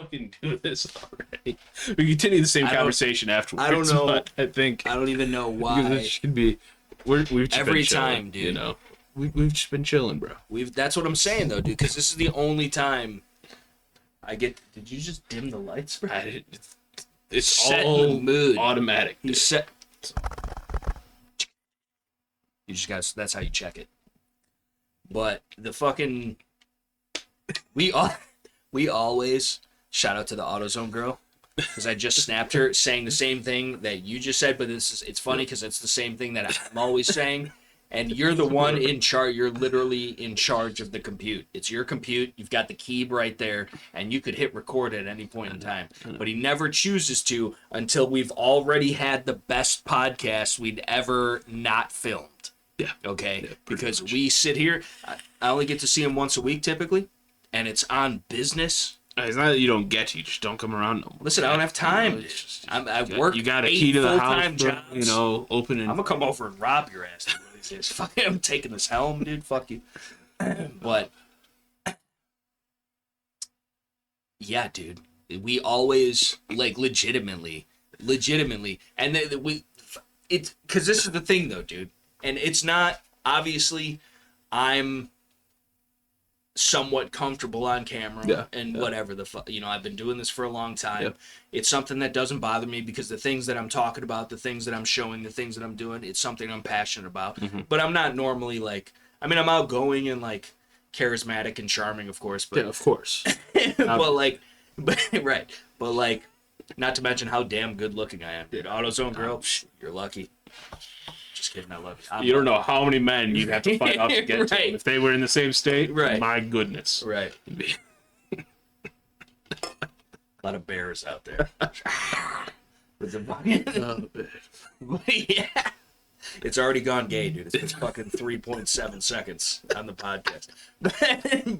fucking do this already. We continue the same conversation afterwards. I don't know. But I think I don't even know why. it should be. We've just every been chilling, time, dude. You know, we've just been chilling, bro. That's what I'm saying though, dude. Because this is the only time I get. Did you just dim the lights, bro? It's set all in the mood. automatic. You set. You just got. That's how you check it. But the fucking. We always shout out to the AutoZone girl because I just snapped her saying the same thing that you just said, but it's funny because it's the same thing that I'm always saying, and you're the one in charge. You're literally in charge of the compute. It's your compute. You've got the key right there, and you could hit record at any point in time. But he never chooses to until we've already had the best podcast we'd ever not filmed. Yeah. Okay. Yeah, because much. we sit here. I only get to see him once a week typically. And it's on business. It's not that you don't get to, you just don't come around no more. Listen, I don't have time. You know, just, I work. You got a key to the house, jobs. you know, open and. I'm gonna come over and rob your ass. One of these days. Fuck, I'm taking this helm, dude. Fuck you. But yeah, dude, we always like legitimately, and it's because this is the thing though, dude, and it's not obviously I'm somewhat comfortable on camera whatever the fuck, you know, I've been doing this for a long time. Yeah. It's something that doesn't bother me because the things that I'm talking about, the things that I'm showing, the things that I'm doing, it's something I'm passionate about. Mm-hmm. But I'm not normally like, I mean, I'm outgoing and like charismatic and charming, of course. But yeah, of course. Right. But like, not to mention how damn good looking I am, dude. AutoZone girl, you're lucky. Just kidding, I love you. You don't know how many men you'd have to fight off to get to them. If they were in the same state, my goodness. Right. A lot of bears out there. With the yeah. It's already gone gay, dude. It's been fucking 3.7 seconds on the podcast.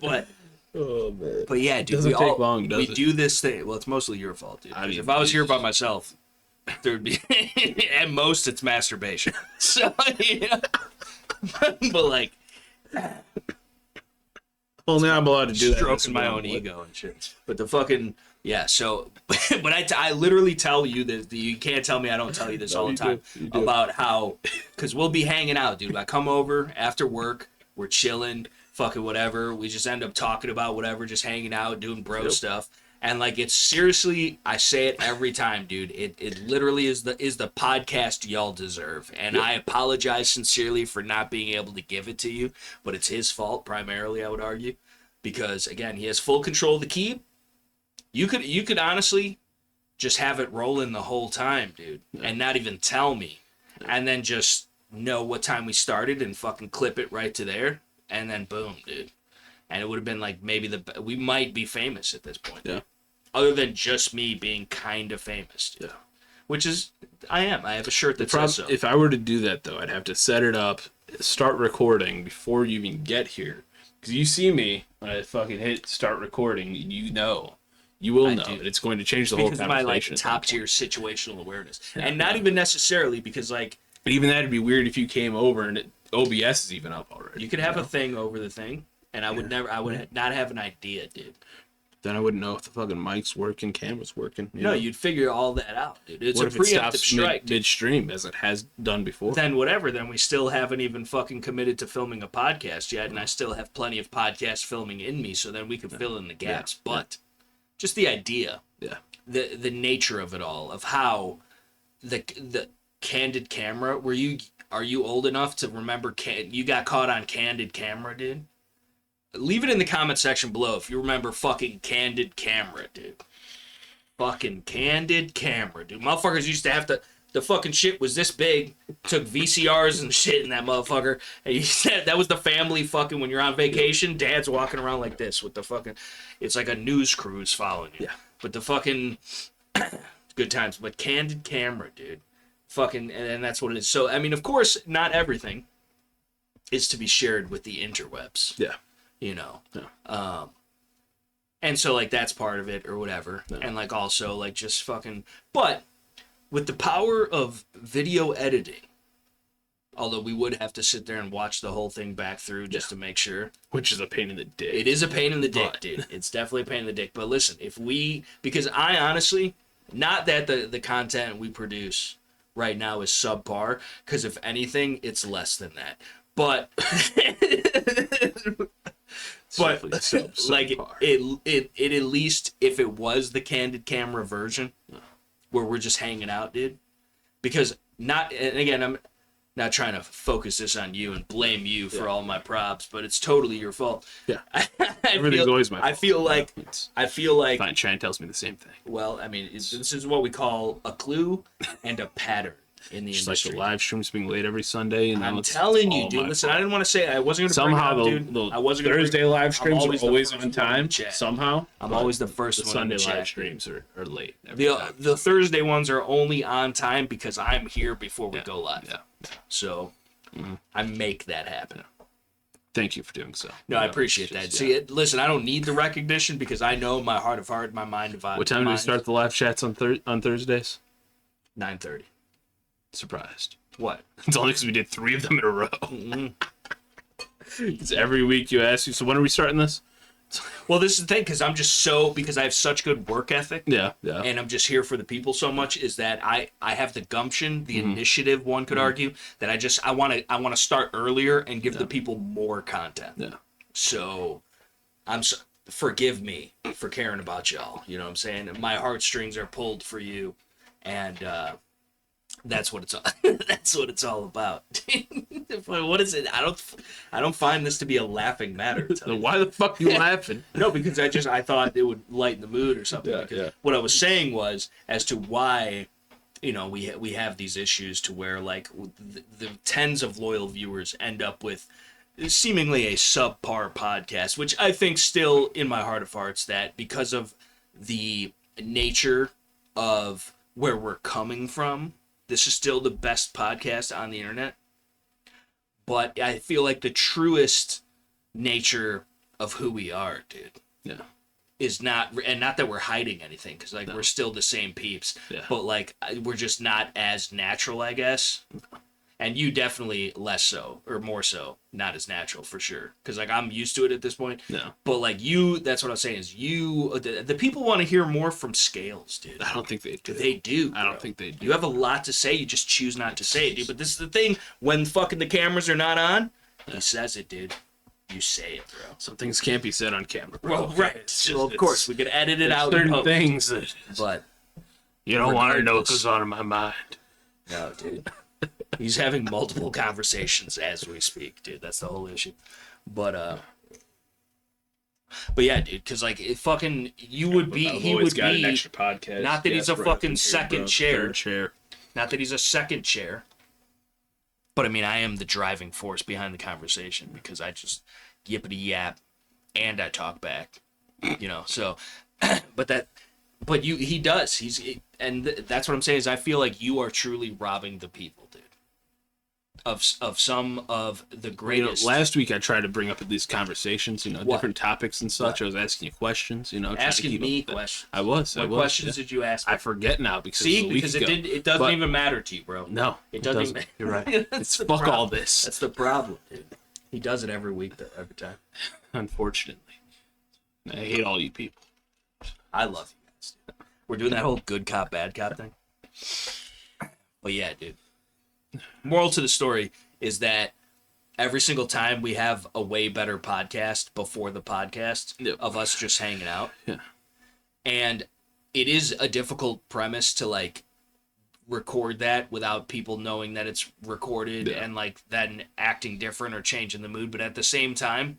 but oh man. But yeah, dude, doesn't take long, does it? do this thing. Well, it's mostly your fault, dude. I mean, if I was here by myself, there would be at most it's masturbation. So yeah. But like only I'm allowed to do that. Stroking my own ego and shit. But the fucking yeah, so but I literally tell you that you can't tell me I don't tell you this all the time about how, because we'll be hanging out, dude. I come over after work, we're chilling, fucking whatever. We just end up talking about whatever, just hanging out, doing bro stuff. And like, it's seriously, I say it every time, dude. It literally is the podcast y'all deserve. And I apologize sincerely for not being able to give it to you, but it's his fault primarily, I would argue, because again, he has full control of the key. You could honestly just have it rolling the whole time, dude, and not even tell me, and then just know what time we started and fucking clip it right to there, and then boom, dude. And it would have been like maybe we might be famous at this point. Yeah. Other than just me being kind of famous. Dude. Yeah. Which is, I am. I have a shirt that says so. If I were to do that, though, I'd have to set it up, start recording before you even get here. Because you see me, when I fucking hit start recording, you know. You will know that it's going to change the whole conversation. Because of my, like, top-tier situational awareness. Yeah, and not even necessarily because, like... But even that'd be weird if you came over and OBS is even up already. You could have a thing over the thing. And I would not have an idea, dude. Then I wouldn't know if the fucking mic's working, camera's working. No, you'd figure all that out, dude. It's a preemptive strike. Midstream, as it has done before. Then whatever, then we still haven't even fucking committed to filming a podcast yet, and I still have plenty of podcast filming in me, so then we can fill in the gaps. Yeah. But just the idea, the nature of it all, of how the candid camera, are you old enough to remember you got caught on candid camera, dude? Leave it in the comment section below if you remember fucking candid camera, dude. Fucking candid camera, dude. Motherfuckers used to have to... The fucking shit was this big. Took VCRs and shit in that motherfucker. And you said that was the family fucking... When you're on vacation, dad's walking around like this with the fucking... It's like a news cruise following you. Yeah. But the fucking... Good times. But candid camera, dude. Fucking... And that's what it is. So, I mean, of course, not everything is to be shared with the interwebs. Yeah. You know, and so like that's part of it or whatever, and like also like just fucking. But with the power of video editing, Although we would have to sit there and watch the whole thing back through just to make sure. Which is a pain in the dick. It is a pain in the dick, dude. It's definitely a pain in the dick. But listen, because I honestly, not that the content we produce right now is subpar, because if anything, it's less than that. But like it at least, if it was the candid camera version where we're just hanging out, dude, because and again, I'm not trying to focus this on you and blame you for all my props, but it's totally your fault. Yeah. Everything's always my fault. I feel like fine, Shane tells me the same thing. Well, I mean, this is what we call a clue and a pattern in the industry. Just like the live streams being late every Sunday. And I'm telling you, dude. Listen, I didn't want to say I wasn't going to bring it up, dude. I wasn't going to Thursday live streams are always on time. Somehow, I'm always the first one. Sunday live streams are late. The Thursday ones are only on time because I'm here before we go live. Yeah. So I make that happen. Thank you for doing so. No, I appreciate that. See, listen, I don't need the recognition because I know my heart of heart, my mind of What time do we start the live chats on Thursdays? 9:30. Surprised. What? It's only because we did 3 of them in a row. It's every week you ask you, so when are we starting this? Well, this is the thing, because I have such good work ethic. Yeah. And I'm just here for the people so much, is that I have the gumption, the initiative, one could argue, that I want to start earlier and give the people more content. Yeah. So forgive me for caring about y'all. You know what I'm saying? My heartstrings are pulled for you, and that's what it's all about. What is it? I don't find this to be a laughing matter. Why the fuck you laughing? No, because I thought it would lighten the mood or something. What I was saying was as to why, we have these issues to where like the tens of loyal viewers end up with seemingly a subpar podcast, which I think still in my heart of hearts that because of the nature of where we're coming from, this is still the best podcast on the internet. But I feel like the truest nature of who we are, dude, is not that we're hiding anything, because we're still the same peeps, but like we're just not as natural, I guess. And you definitely less so, or more so, not as natural for sure. Because like I'm used to it at this point. No. But like you, that's what I'm saying is the people want to hear more from Scales, dude. I don't think they do. They do. I don't think they do. You have a lot to say. You just choose not to say it, dude. But this is the thing. When fucking the cameras are not on, he says it, dude. You say it, bro. Some things can't be said on camera, bro. Well, right. Well, of course, we could edit it out. Certain things but you don't want to know what goes on in my mind. No, dude. He's having multiple conversations as we speak, dude. That's the whole issue. But yeah, dude, because like it fucking he would be an extra podcast. Not that he's a fucking second chair. Third chair. Not that he's a second chair. But I mean, I am the driving force behind the conversation because I just yippity yap and I talk back, So, he does. That's what I'm saying is I feel like you are truly robbing the people, dude. Of some of the greatest. Last week I tried to bring up these conversations, different topics and such. What? I was asking you questions, asking me questions. I was. What questions did you ask me? I forget now because it doesn't even matter to you, bro. No, it doesn't. Even... You're right. It's fuck all this. That's the problem, dude. He does it every week, every time. Unfortunately, I hate all you people. I love you guys, dude. We're doing that whole good cop, bad cop thing. But yeah, dude. Moral to the story is that every single time we have a way better podcast before the podcast of us just hanging out. Yeah. And it is a difficult premise to like record that without people knowing that it's recorded and like then acting different or changing the mood. But at the same time,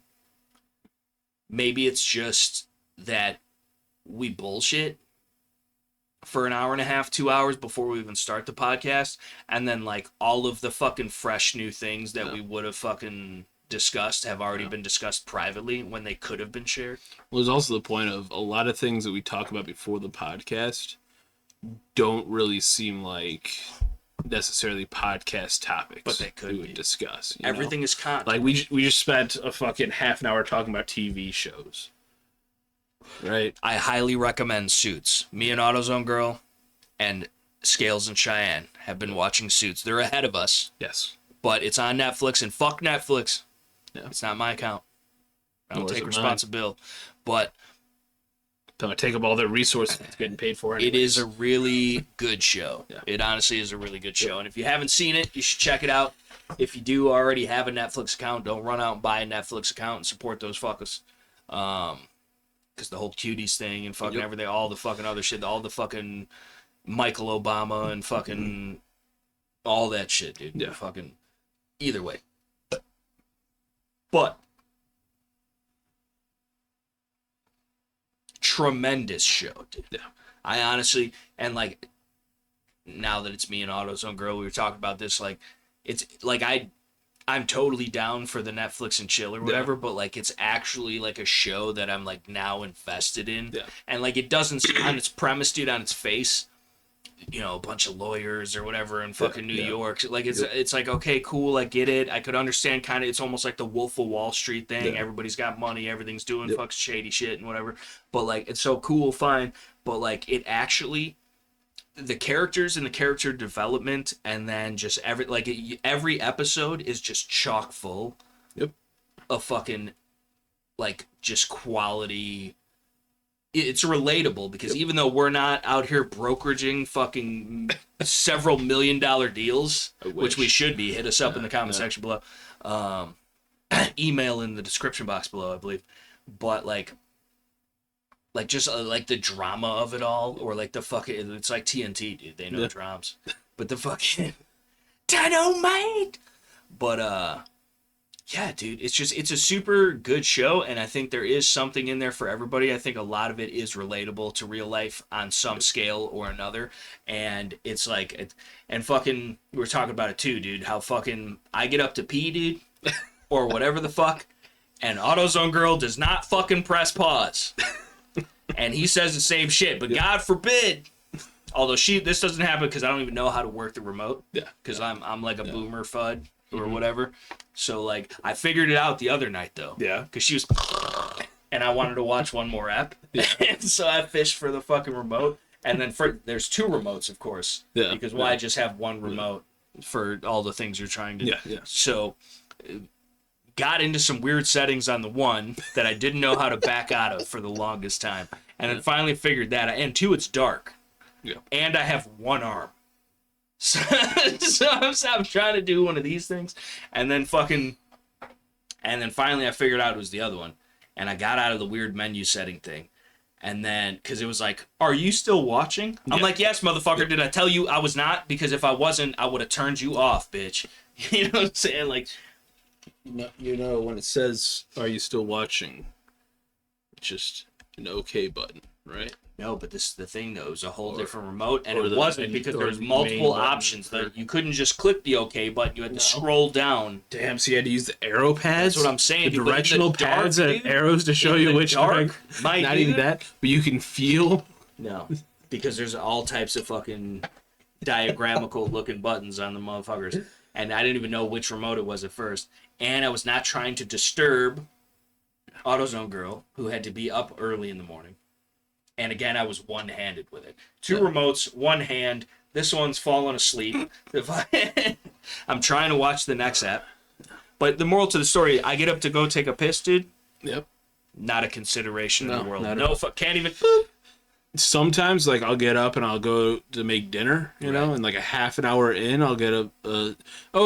maybe it's just that we bullshit for an hour and a half, 2 hours before we even start the podcast. And then like all of the fucking fresh new things that we would have fucking discussed have already been discussed privately when they could have been shared. Well, there's also the point of a lot of things that we talk about before the podcast don't really seem like necessarily podcast topics, but they could we would discuss. Everything is content. Like we just spent a fucking half an hour talking about TV shows. Right. I highly recommend Suits. Me and AutoZone Girl and Scales and Cheyenne have been watching Suits. They're ahead of us. Yes. But it's on Netflix, and fuck Netflix. Yeah. It's not my account. I don't take mine. responsibility. But don't take up all their resources. It's getting paid for anyways. it is a really good show. Yeah. It honestly is a really good show. And if you haven't seen it, you should check it out. If you do already have a Netflix account, don't run out and buy a Netflix account and support those fuckers. Because the whole cuties thing and fucking everything, all the fucking other shit, all the fucking Michael Obama and fucking all that shit, dude. Yeah. Fucking either way. But tremendous show, dude. Yeah. I honestly, and like, now that it's me and AutoZone Girl, we were talking about this, like, it's like I'm totally down for the Netflix and chill or whatever, but like it's actually like a show that I'm like now invested in. Yeah. And like it doesn't on its premise, dude, on its face, you know, a bunch of lawyers or whatever in fucking New York. Like it's like, okay, cool, I get it. I could understand kind of, it's almost like the Wolf of Wall Street thing. Yeah. Everybody's got money, everything's doing fucks shady shit and whatever. But like it's so cool, fine. But like it actually, the characters and the character development, and then just every episode is just chock full of fucking like just quality. It's relatable because even though we're not out here brokeraging fucking several $1 million deals, which we should be, hit us up in the comment section below. Email in the description box below, I believe. But like just like the drama of it all, or like the fucking, it's like TNT, dude. They know drums, but the fucking dynamite. But yeah, dude, it's a super good show, and I think there is something in there for everybody. I think a lot of it is relatable to real life on some scale or another, and it's like, and fucking, we were talking about it too, dude. How fucking I get up to pee, dude, or whatever the fuck, and AutoZone Girl does not fucking press pause. And he says the same shit, but God forbid. Although this doesn't happen because I don't even know how to work the remote. Yeah. Because I'm like a boomer fud or whatever. So like I figured it out the other night though. Yeah. Because she was, and I wanted to watch one more ep. Yeah. And so I fished for the fucking remote, and then there's two remotes, of course. Yeah. Because why just have one remote for all the things you're trying to do? Yeah. So got into some weird settings on the one that I didn't know how to back out of for the longest time. And then finally figured that out. And two, it's dark. Yeah. And I have one arm. So I'm trying to do one of these things. And then finally I figured out it was the other one. And I got out of the weird menu setting thing. And then, because it was like, are you still watching? Yeah. I'm like, yes, motherfucker. Yeah. Did I tell you I was not? Because if I wasn't, I would have turned you off, bitch. You know what I'm saying? Like, you know, when it says, are you still watching? It's just an OK button, right? No, but this is the thing, though. It was a whole different remote, and it wasn't because there was multiple options. You couldn't just click the OK button. You had to scroll down. Damn, so you had to use the arrow pads? That's what I'm saying. The directional pads and arrows to show you which one. Not even that, but you can feel. No, because there's all types of fucking diagramical-looking buttons on the motherfuckers. And I didn't even know which remote it was at first. And I was not trying to disturb AutoZone Girl, who had to be up early in the morning. And again, I was one-handed with it. Two remotes, one hand. This one's falling asleep. I'm trying to watch the next app. But the moral to the story, I get up to go take a piss, dude. Yep. Not a consideration in the world. No, can't even... Sometimes, like, I'll get up and I'll go to make dinner, you know, and like a half an hour in, I'll get oh,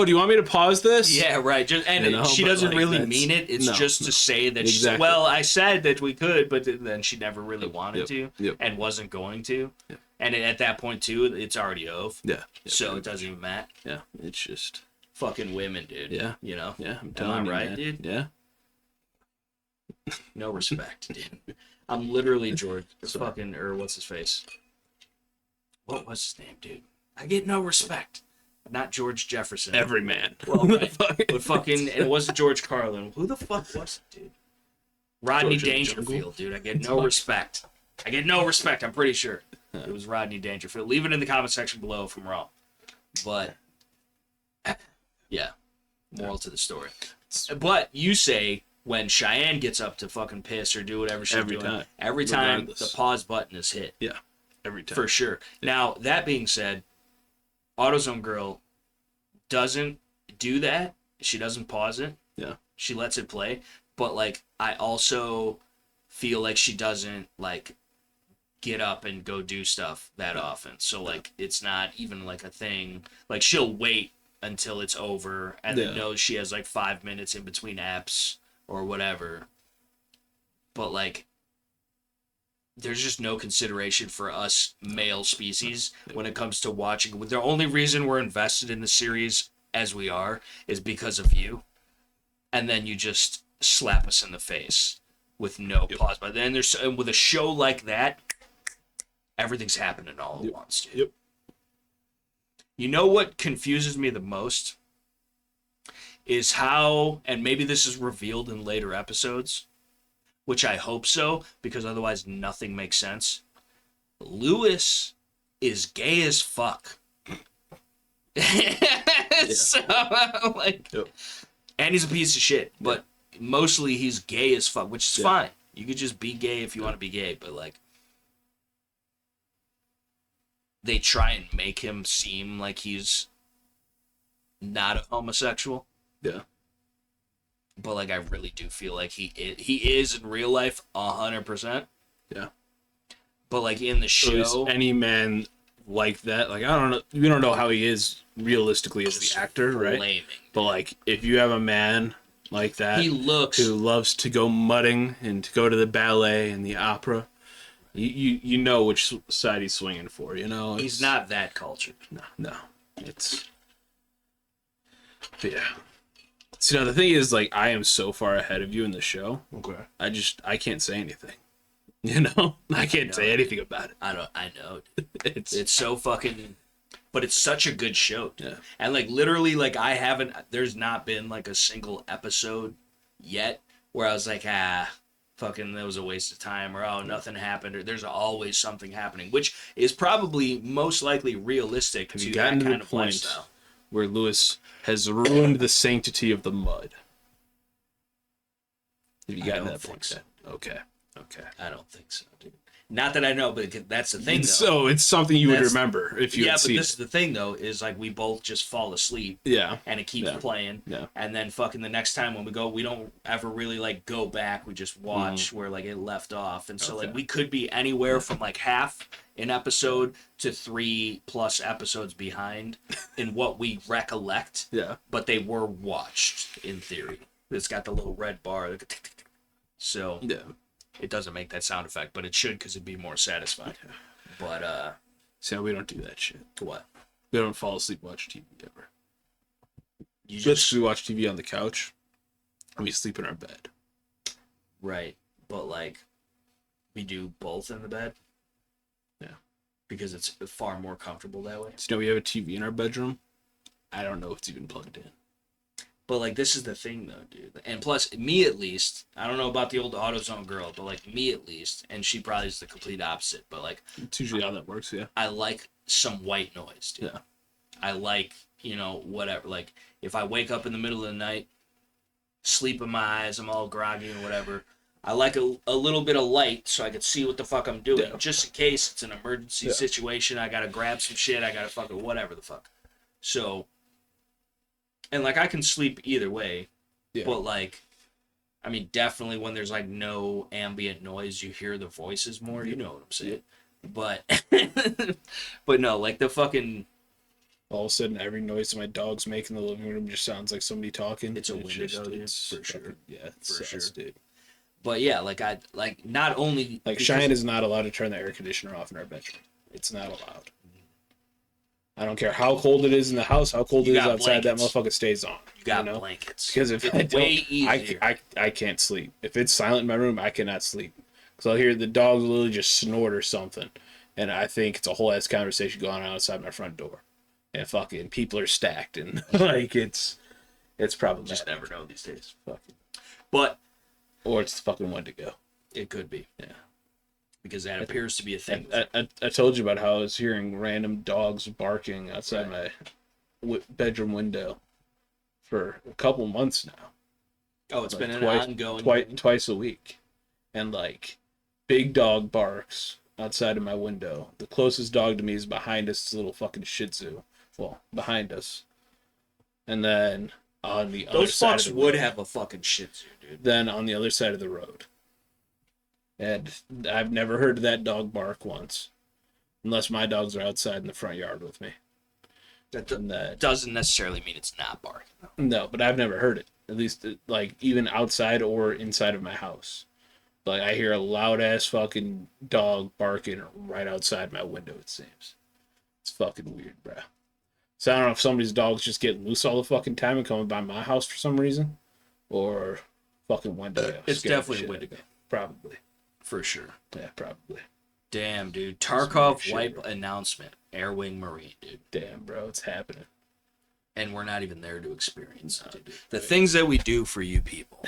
do you want me to pause this? Yeah, right. She doesn't like, really mean it. It's just to say that she's, well, I said that we could, but then she never really wanted to and wasn't going to. Yep. And at that point, too, it's already over. Yeah. So it doesn't even matter. Yeah. It's just fucking women, dude. Yeah. You know? Yeah. I'm telling you, right, man. Dude? Yeah. No respect, dude. I'm literally George fucking, or what's his face? What was his name, dude? I get no respect. Not George Jefferson. Every man. Well, right. But fucking, it wasn't George Carlin. Who the fuck was it, dude? Rodney Dangerfield, dude. I get no respect. I get no respect, I'm pretty sure. It was Rodney Dangerfield. Leave it in the comment section below if I'm wrong. But, yeah. Moral to the story. But you say... when Cheyenne gets up to fucking piss or do whatever she's doing, every time the pause button is hit. Yeah, every time. For sure. Yeah. Now, that being said, AutoZone Girl didn't do that. She doesn't pause it. Yeah. She lets it play. But, like, I also feel like she doesn't, like, get up and go do stuff that often. So, like, it's not even, like, a thing. Like, she'll wait until it's over and then knows she has, like, 5 minutes in between apps or whatever. But, like, there's just no consideration for us male species when it comes to watching. The only reason we're invested in the series as we are is because of you. And then you just slap us in the face with no pause. But then with a show like that, everything's happening all at once, dude. Yep. You know what confuses me the most is how, and maybe this is revealed in later episodes, which I hope so, because otherwise nothing makes sense. Lewis is gay as fuck. So, like, and he's a piece of shit, but mostly he's gay as fuck, which is fine. You could just be gay if you want to be gay, but, like, they try and make him seem like he's not a homosexual. Yeah. But, like, I really do feel like he is in real life 100%. Yeah. But, like, in the show, any man like that, like, I don't know, we don't know how he is realistically as the actor, right? Flaming. But, like, if you have a man like that, he looks who loves to go mudding and to go to the ballet and the opera, you know which side he's swinging for, you know? He's not that cultured. No. It's... But yeah. See, now the thing is, like, I am so far ahead of you in the show. Okay. I can't say anything. You know? I can't say anything about it. I know. It's so fucking... But it's such a good show. Yeah. And, like, literally, like, there's not been, like, a single episode yet where I was like, fucking, that was a waste of time, or, oh, nothing happened, or there's always something happening, which is probably most likely realistic to that kind of lifestyle. Where Lewis has ruined the sanctity of the mud. Have you gotten that point? Okay. I don't think so, dude. Not that I know, but that's the thing, though. So it's something you would remember if you had seen. Yeah, but this is the thing, though, is, like, we both just fall asleep. Yeah. And it keeps playing. Yeah. And then fucking the next time when we go, we don't ever really, like, go back. We just watch where, like, it left off. And so, like, we could be anywhere from, like, half an episode to 3+ episodes behind in what we recollect. Yeah. But they were watched, in theory. It's got the little red bar. So... Yeah. It doesn't make that sound effect, but it should, because it'd be more satisfying. But, see, we don't do that shit. What? We don't fall asleep watch TV ever. We watch TV on the couch, and we sleep in our bed. Right. But, like, we do both in the bed. Yeah. Because it's far more comfortable that way. So, we have a TV in our bedroom. I don't know if it's even plugged in. But, like, this is the thing, though, dude. And plus, me at least, I don't know about the old AutoZone girl, but, like, me at least, and she probably is the complete opposite, but, like... It's usually how that works, yeah. I like some white noise, dude. Yeah. I like, you know, whatever. Like, if I wake up in the middle of the night, sleep in my eyes, I'm all groggy or whatever, I like a little bit of light so I can see what the fuck I'm doing. Yeah. Just in case it's an emergency situation, I gotta grab some shit, I gotta fucking whatever the fuck. So... And, like, I can sleep either way, but, like, I mean, definitely when there's, like, no ambient noise, you hear the voices more, you know what I'm saying? But, but no, like, the fucking... All of a sudden, every noise that my dog's making in the living room just sounds like somebody talking. It's a Wendigo, dude, for sure. Yeah, for sure, dude. But, yeah, like, not only... Like, Cheyenne is not allowed to turn the air conditioner off in our bedroom. It's not allowed. I don't care how cold it is in the house, how cold it is outside, blankets. That motherfucker stays on. You got blankets. Because if it's way easier. I can't sleep. If it's silent in my room, I cannot sleep. Because I'll hear the dog literally just snort or something. And I think it's a whole ass conversation going on outside my front door. And fucking people are stacked. And, like, it's problematic. Just never know these days. Fucking. But. Or it's the fucking Wendigo. It could be. Yeah. Because that appears to be a thing. I told you about how I was hearing random dogs barking outside my bedroom window for a couple months now. Oh, it's like been an ongoing... Twice a week. And, like, big dog barks outside of my window. The closest dog to me is behind us. It's a little fucking Shih Tzu. Well, behind us. And then on the other side of the road. Those fucks would have a fucking Shih Tzu, dude. Then on the other side of the road. And I've never heard that dog bark once. Unless my dogs are outside in the front yard with me. That doesn't necessarily mean it's not barking. No, but I've never heard it. At least, like, even outside or inside of my house. Like, I hear a loud-ass fucking dog barking right outside my window, it seems. It's fucking weird, bro. So I don't know if somebody's dog's just getting loose all the fucking time and coming by my house for some reason. Or fucking Wendigo. It's definitely Wendigo. Probably. For sure. Yeah, probably. Damn, dude. Tarkov wipe announcement. Air Wing Marine, dude. Damn, bro. It's happening. And we're not even there to experience it, dude. The things that we do for you people.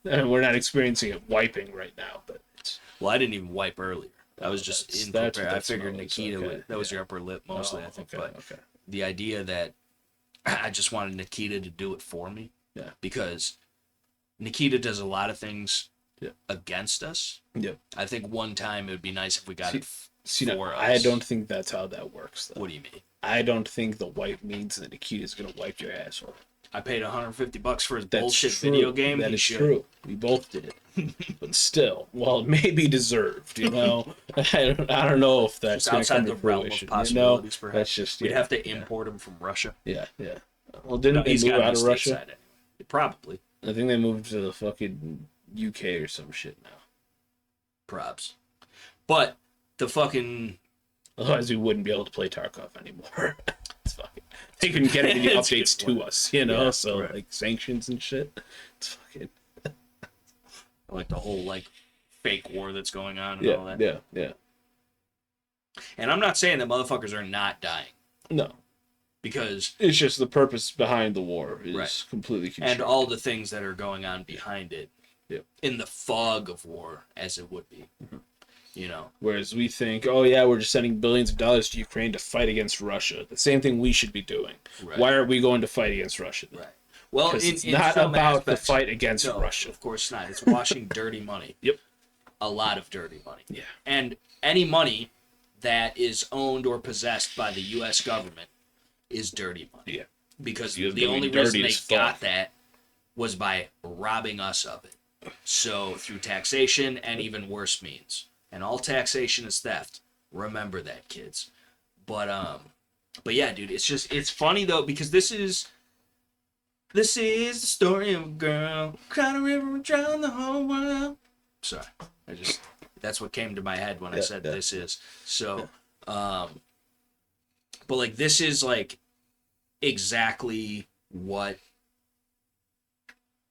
And we're not experiencing it wiping right now, but it's... Well, I didn't even wipe earlier. I was just in prepare. I figured Nikita would... That was your upper lip mostly, I think. Okay, but the idea that I just wanted Nikita to do it for me. Yeah. Because Nikita does a lot of things against us. Yep. I think one time it would be nice if we got it for us. I don't think that's how that works, though. What do you mean? I don't think the wipe means that Nikita's going to wipe your asshole. I paid $150 for his bullshit video game. That is true. We both did. But still, well, it may be deserved, you know. I don't know if that's going to come to fruition. You know, that's just we'd have to import him from Russia. Yeah. Well, didn't they move out of Russia? Anyway. Probably. I think they moved to the fucking UK or some shit now. Probs. But the fucking... Otherwise, we wouldn't be able to play Tarkov anymore. It's fucking... They couldn't get any updates to us, you know? So, like, sanctions and shit. It's fucking... like the whole, like, fake war that's going on and all that. Yeah. And I'm not saying that motherfuckers are not dying. No. Because... It's just the purpose behind the war is completely constructed. And all the things that are going on behind it. Yep. In the fog of war, as it would be. Mm-hmm. You know. Whereas we think, oh yeah, we're just sending billions of dollars to Ukraine to fight against Russia. The same thing we should be doing. Right. Why aren't we going to fight against Russia? Right. Well, it's not about the fight against Russia. Of course not. It's washing dirty money. Yep. A lot of dirty money. Yeah. And any money that is owned or possessed by the U.S. government is dirty money. Yeah. Because the only reason they got that was by robbing us of it. So through taxation and even worse means. And all taxation is theft. Remember that, kids. But yeah, dude, it's funny though, because this is the story of a girl cried a river and drowned the whole world. Sorry. That's what came to my head when I said this is. So but like this is like exactly what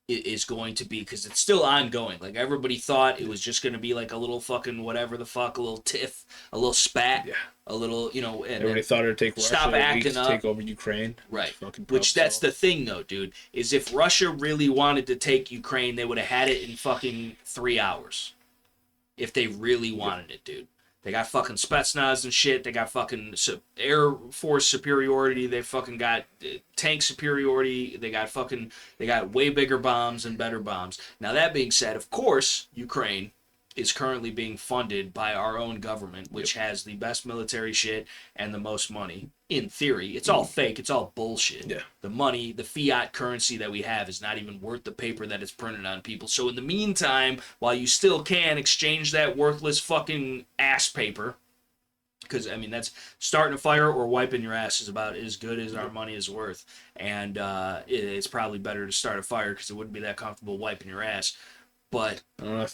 it is going to be, because it's still ongoing. Like everybody thought it was just going to be like a little fucking whatever the fuck, a little tiff, a little spat, a little, you know. And everybody thought it would take Russia a week to take over Ukraine. Right. Which that's the thing though, dude, is if Russia really wanted to take Ukraine, they would have had it in fucking 3 hours. If they really wanted it, dude. They got fucking Spetsnaz and shit. They got fucking Air Force superiority. They fucking got tank superiority. They got way bigger bombs and better bombs. Now, that being said, of course, Ukraine is currently being funded by our own government, which has the best military shit and the most money. In theory, it's all fake. It's all bullshit. Yeah. The money, the fiat currency that we have is not even worth the paper that it's printed on, people. So in the meantime, while you still can exchange that worthless fucking ass paper, because, I mean, that's starting a fire or wiping your ass is about as good as our money is worth. And it's probably better to start a fire because it wouldn't be that comfortable wiping your ass. But I don't know, I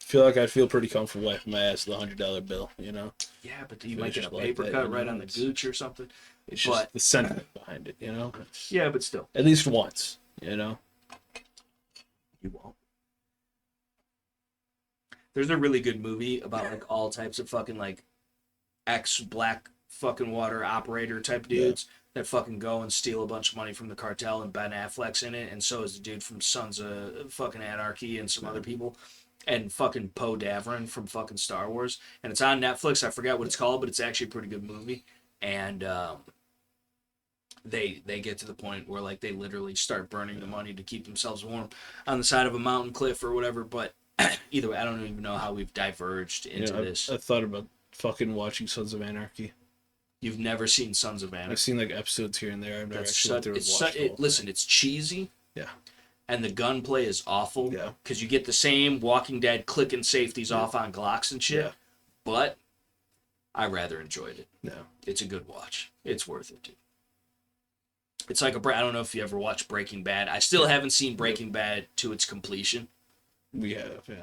feel like I'd feel pretty comfortable wiping my ass with a $100 bill, you know? Yeah, but you might get a paper cut right on the gooch or something. It's just the sentiment behind it, you know? Yeah, but still. At least once, you know? You won't. There's a really good movie about, like, all types of fucking, like, ex-black fucking water operator type dudes that fucking go and steal a bunch of money from the cartel, and Ben Affleck's in it, and so is the dude from Sons of fucking Anarchy and some other people, and fucking Poe Dameron from fucking Star Wars, and it's on Netflix. I forgot what it's called, but it's actually a pretty good movie, and they get to the point where, like, they literally start burning the money to keep themselves warm on the side of a mountain cliff or whatever, but either way, I don't even know how we've diverged into this. I thought about fucking watching Sons of Anarchy. You've never seen Sons of Anarchy? I've seen like episodes here and there. I've never actually watched listen, it's cheesy, Yeah. And the gunplay is awful. Yeah. Because you get the same Walking Dead clicking safeties off on Glocks and shit. Yeah. But I rather enjoyed it. No. It's a good watch. It's worth it, dude. It's like I don't know if you ever watched Breaking Bad. I still haven't seen Breaking Bad to its completion. We have, yeah.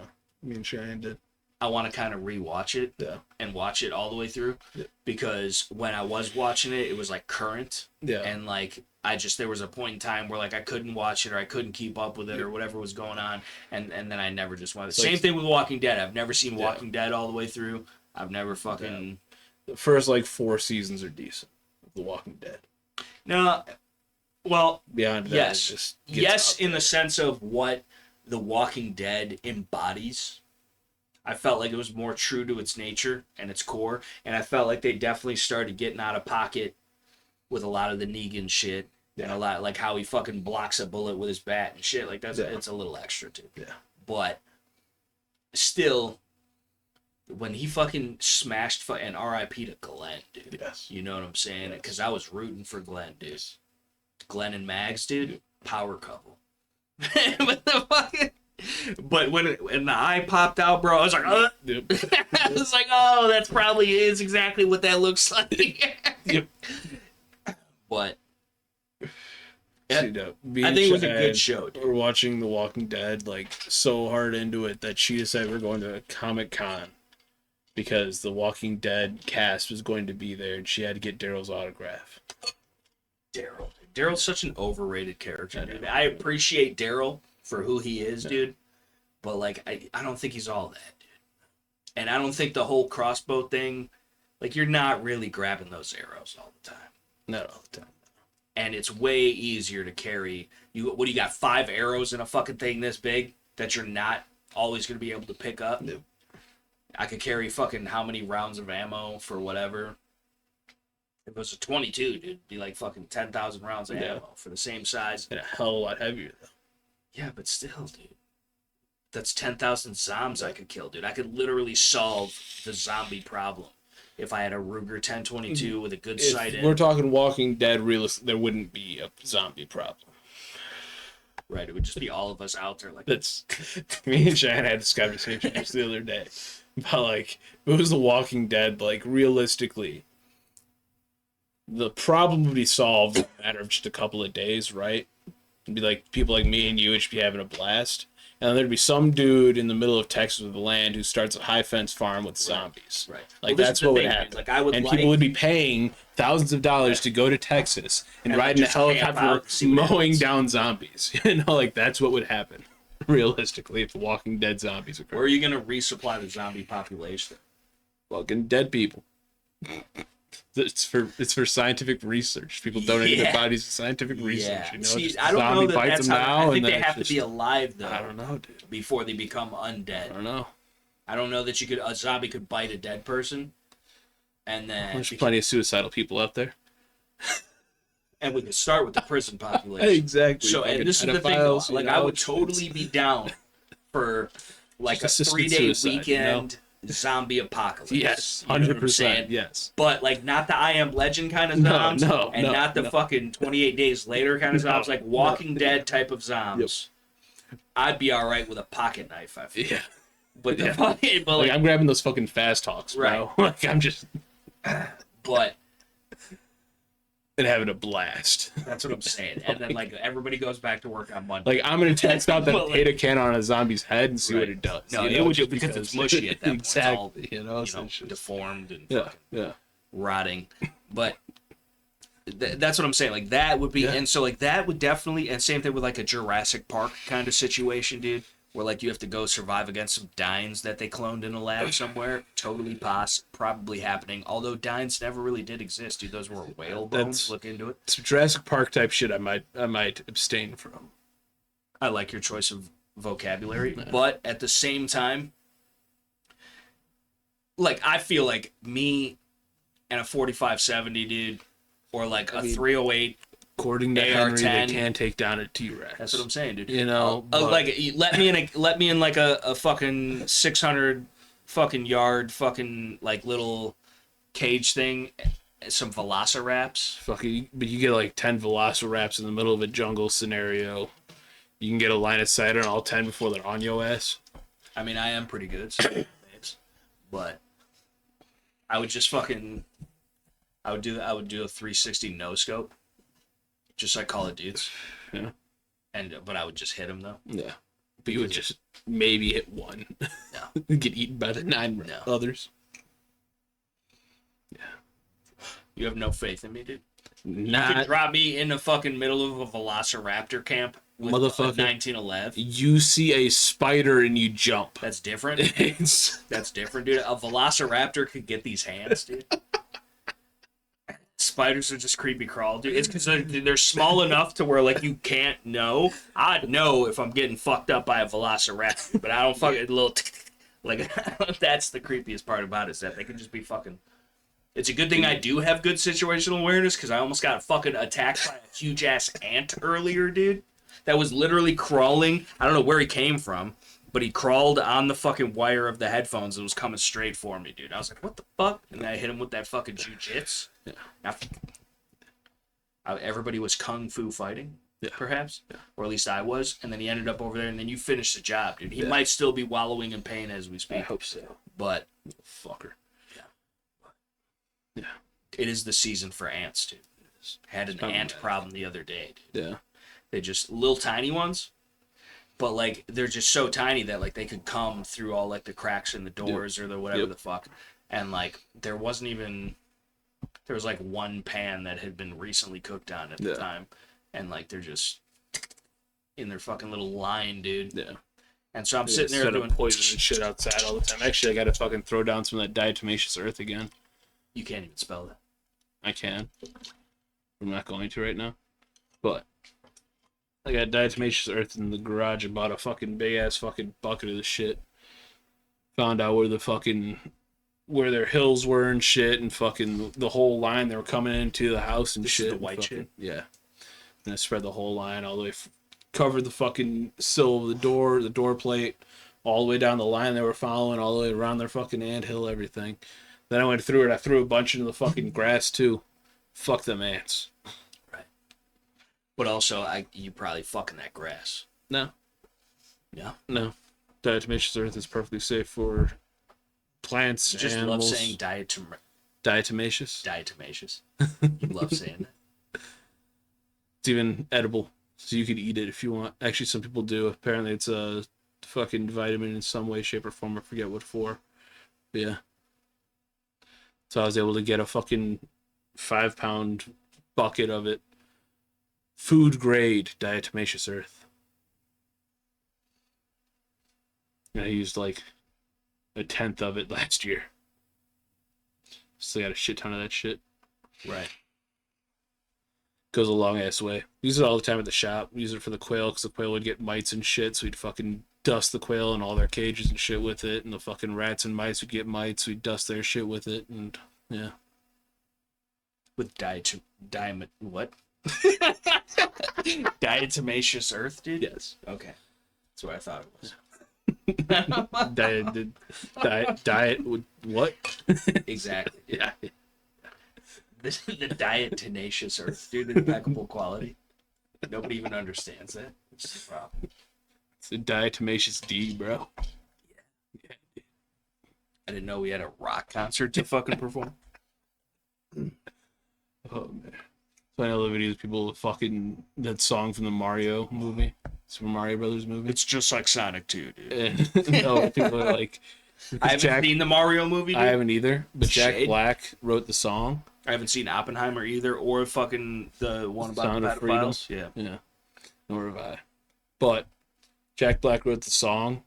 Me and Cheyenne did. I want to kind of rewatch it and watch it all the way through because when I was watching it, it was like current. Yeah. And like there was a point in time where like I couldn't watch it or I couldn't keep up with it or whatever was going on, and then I never just wanted. Same thing with Walking Dead. I've never seen Walking Dead all the way through. I've never fucking. The first like 4 seasons are decent of The Walking Dead. No, well, beyond that, yes, in the sense of what The Walking Dead embodies. I felt like it was more true to its nature and its core, and I felt like they definitely started getting out of pocket with a lot of the Negan shit, and a lot like how he fucking blocks a bullet with his bat and shit. Like it's a little extra too. Yeah. But still, when he fucking smashed and R.I.P. to Glenn, dude. Yes. You know what I'm saying? Because I was rooting for Glenn, dude. Yes. Glenn and Mags, dude, power couple. But when the eye popped out, bro, I was like, I was like, oh, that's probably is exactly what that looks like. Yep. But I think it was a good show. Dude. We're watching The Walking Dead like so hard into it that she decided we're going to Comic-Con because The Walking Dead cast was going to be there, and she had to get Daryl's autograph. Daryl's such an overrated character, dude. I appreciate Daryl for who he is, dude. But, like, I don't think he's all that, dude. And I don't think the whole crossbow thing, like, you're not really grabbing those arrows all the time. Not all the time. And it's way easier to carry. What do you got, 5 arrows in a fucking thing this big that you're not always going to be able to pick up? Nope. I could carry fucking how many rounds of ammo for whatever. If it was a 22, dude, it'd be like fucking 10,000 rounds of ammo for the same size. And a hell of a lot heavier, though. Yeah, but still, dude. That's 10,000 zombies I could kill, dude. I could literally solve the zombie problem if I had a Ruger 1022 with a good sight in. We're talking Walking Dead realistic, there wouldn't be a zombie problem. Right, it would just be all of us out there. Like that's me and Cheyenne had this conversation just the other day. But, like, if it was The Walking Dead, like, realistically, the problem would be solved in a matter of just a couple of days, right? It'd be like people like me and you would just be having a blast. And then there'd be some dude in the middle of Texas with land who starts a high fence farm with zombies. Right. Like, well, that's what would happen. Like, people would be paying thousands of dollars to go to Texas and ride in a helicopter mowing down zombies. You know, like, that's what would happen, realistically, if The Walking Dead zombies occur. Where are you going to resupply the zombie population? Fucking dead people. It's for scientific research. People donating their bodies to scientific research. You know, see, I don't know that that's how. I think they have to be alive though. I don't know, dude. Before they become undead. I don't know. I don't know that a zombie could bite a dead person, and then there's plenty of suicidal people out there. And we could start with the prison population. Exactly. So, and this is the thing. Like, I would totally be down for like a 3-day weekend. You know? Zombie apocalypse. Yes, 100%. Yes, but like not the I Am Legend kind of zombies, not the fucking 28 Days Later kind of zombies, like Walking Dead type of zombies. Yep. I'd be all right with a pocket knife. I feel. Yeah, but like, I'm grabbing those fucking fast talks, bro. Right. Like I'm just. But. And having a blast. That's what I'm saying. And then, like, everybody goes back to work on Monday. Like, I'm going to test out that potato can on a zombie's head and see what it does. No, it would just because it's mushy at that point. Exactly. It's all, deformed and fucking rotting. But that's what I'm saying. Like, that would be... And so, like, that would definitely... And same thing with, like, a Jurassic Park kind of situation, dude. Where, like, you have to go survive against some dines that they cloned in a lab somewhere. Totally probably happening. Although dines never really did exist, dude. Those were whale bones. Look into it. Some Jurassic Park type shit I might abstain from. I like your choice of vocabulary. Yeah. But at the same time, like, I feel like me and a 4570, dude, or like a 308... According to Henry, they can take down a T-Rex. That's what I'm saying, dude. You know, like let me in like a fucking 600 fucking yard fucking like little cage thing, some velociraptors. Fucking, but you get like 10 velociraptors in the middle of a jungle scenario. You can get a line of sight on all 10 before they're on your ass. I mean, I am pretty good at some names, but I would just fucking, I would do a 360 no scope, just like Call of Duty. Yeah. But I would just hit him though. Yeah. But you would just maybe hit one. No. Get eaten by the 9 others. Yeah. You have no faith in me, dude. You can drop me in the fucking middle of a Velociraptor camp with motherfucker. 1911. You see a spider and you jump. That's different. That's different, dude. A Velociraptor could get these hands, dude. Spiders are just creepy crawl, dude. It's because they're small enough to where, like, you can't know. I'd know if I'm getting fucked up by a Velociraptor, but I don't fucking little... Like, that's the creepiest part about it, is that they can just be fucking... It's a good thing I do have good situational awareness, because I almost got fucking attacked by a huge-ass ant earlier, dude. That was literally crawling. I don't know where he came from, but he crawled on the fucking wire of the headphones and was coming straight for me, dude. I was like, what the fuck? And then I hit him with that fucking jujitsu. Yeah. Everybody was kung fu fighting, perhaps. Yeah. Or at least I was. And then he ended up over there, and then you finished the job, dude. He might still be wallowing in pain as we speak. I hope so. But... Fucker. Yeah. It is the season for ants, dude. Had an ant problem the other day, dude. Yeah. They just little tiny ones, but like they're just so tiny that like they could come through all like the cracks in the doors or the whatever the fuck. And like there was like one pan that had been recently cooked on at the time, and like they're just in their fucking little line, dude. Yeah. And so I'm sitting there doing poison and shit outside all the time. Actually, I gotta fucking throw down some of that diatomaceous earth again. You can't even spell that. I can. I'm not going to right now. But I got diatomaceous earth in the garage and bought a fucking big ass fucking bucket of this shit. Found out where their hills were and shit, and fucking the whole line they were coming into the house and shit. Is the white shit? Yeah. And I spread the whole line all the way, covered the fucking sill of the door plate, all the way down the line they were following, all the way around their fucking anthill, everything. Then I went through it. I threw a bunch into the fucking grass too. Fuck them ants. Right. But also, you probably fucking that grass. No. Yeah. No. Diatomaceous earth is perfectly safe for plants, you just animals. Love saying diatomaceous. Diatomaceous. You love saying that. It's even edible, so you could eat it if you want. Actually, some people do. Apparently, it's a fucking vitamin in some way, shape, or form. I forget what for. But yeah. So I was able to get a fucking 5-pound bucket of it. Food grade diatomaceous earth. And I used like a 1/10 of it last year. Still got a shit ton of that shit. Right. Goes a long ass way. Use it all the time at the shop. Use it for the quail because the quail would get mites and shit. So we'd fucking dust the quail and all their cages and shit with it. And the fucking rats and mice would get mites. We'd dust their shit with it. And yeah. With what? Diatomaceous earth, dude? Yes. Okay. That's what I thought it was. diet would what? Exactly. Yeah. This is the diatomaceous earth, dude. Impeccable quality. Nobody even understands that. It's the problem. It's the diatomaceous D, bro. Yeah. I didn't know we had a rock concert to fucking perform. Oh man. So I know the videos people fucking that song from the Mario movie. Super Mario Brothers movie. It's just like Sonic 2, dude. No, people are like I haven't seen the Mario movie, dude. I haven't either. But Jack Black wrote the song. I haven't seen Oppenheimer either, or fucking the one about Sound the of Freedom. pedophiles. Yeah. Nor have I. But Jack Black wrote the song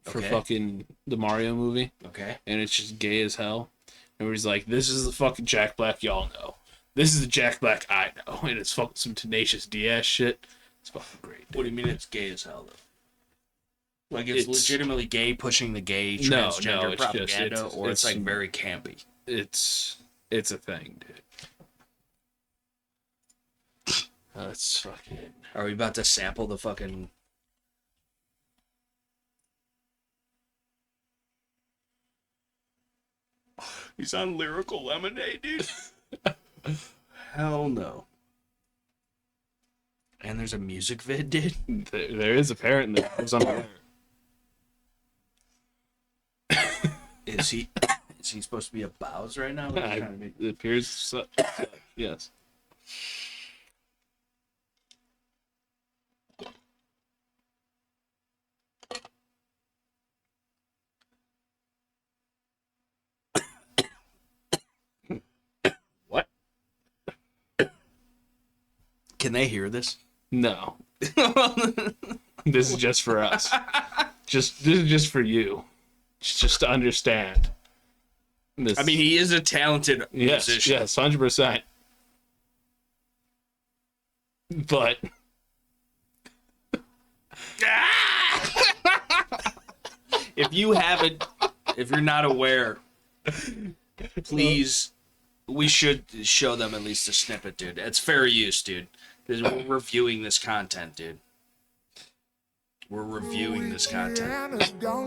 for fucking the Mario movie. Okay. And it's just gay as hell. And he's like, this is the fucking Jack Black y'all know. This is the Jack Black I know. And it's fucking some Tenacious D-ass shit. It's fucking great. Dude. What do you mean it's gay as hell, though? Like, it's legitimately gay, pushing the gay transgender propaganda, or it's like very campy? It's a thing, dude. That's fucking... Are we about to sample the fucking... He's on Lyrical Lemonade, dude. Hell no. And there's a music vid, dude. There is apparently. It was on there. Is he supposed to be a Bows right now? It appears so, yes. What? Can they hear this? No. This is just for us. This is just for you. Just to understand. This. I mean, he is a talented musician. Yes, 100%. But if you're not aware, please, we should show them at least a snippet, dude. It's fair use, dude. We're reviewing this content, dude. We're reviewing this content.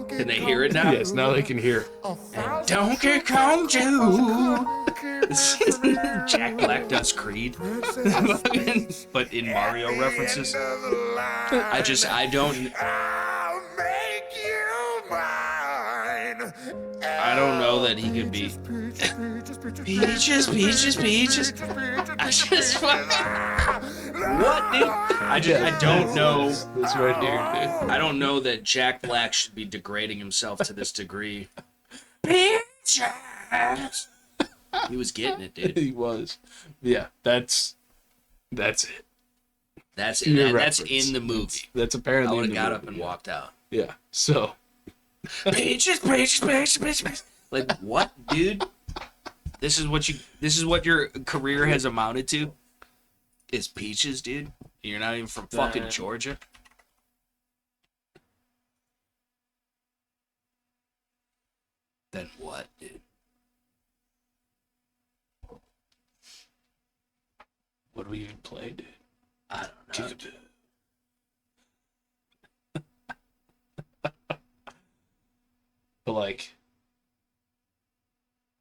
Can they hear it now? Yes, now they can hear. And Donkey Kong Jew. Jack Black does Creed, but in Mario references. I don't know that he could be peaches. I just what, dude? I don't know. This right here, dude. I don't know that Jack Black should be degrading himself to this degree. Peaches. He was getting it, dude. He was. Yeah, that's it. That's it. That's in the movie. That's apparently. I would have got up and walked out. Yeah. So. Peaches. Like what, dude? This is what your career has amounted to. Is peaches, dude? You're not even from fucking Georgia. Then what, dude? What do we even play, dude? I don't know. But like,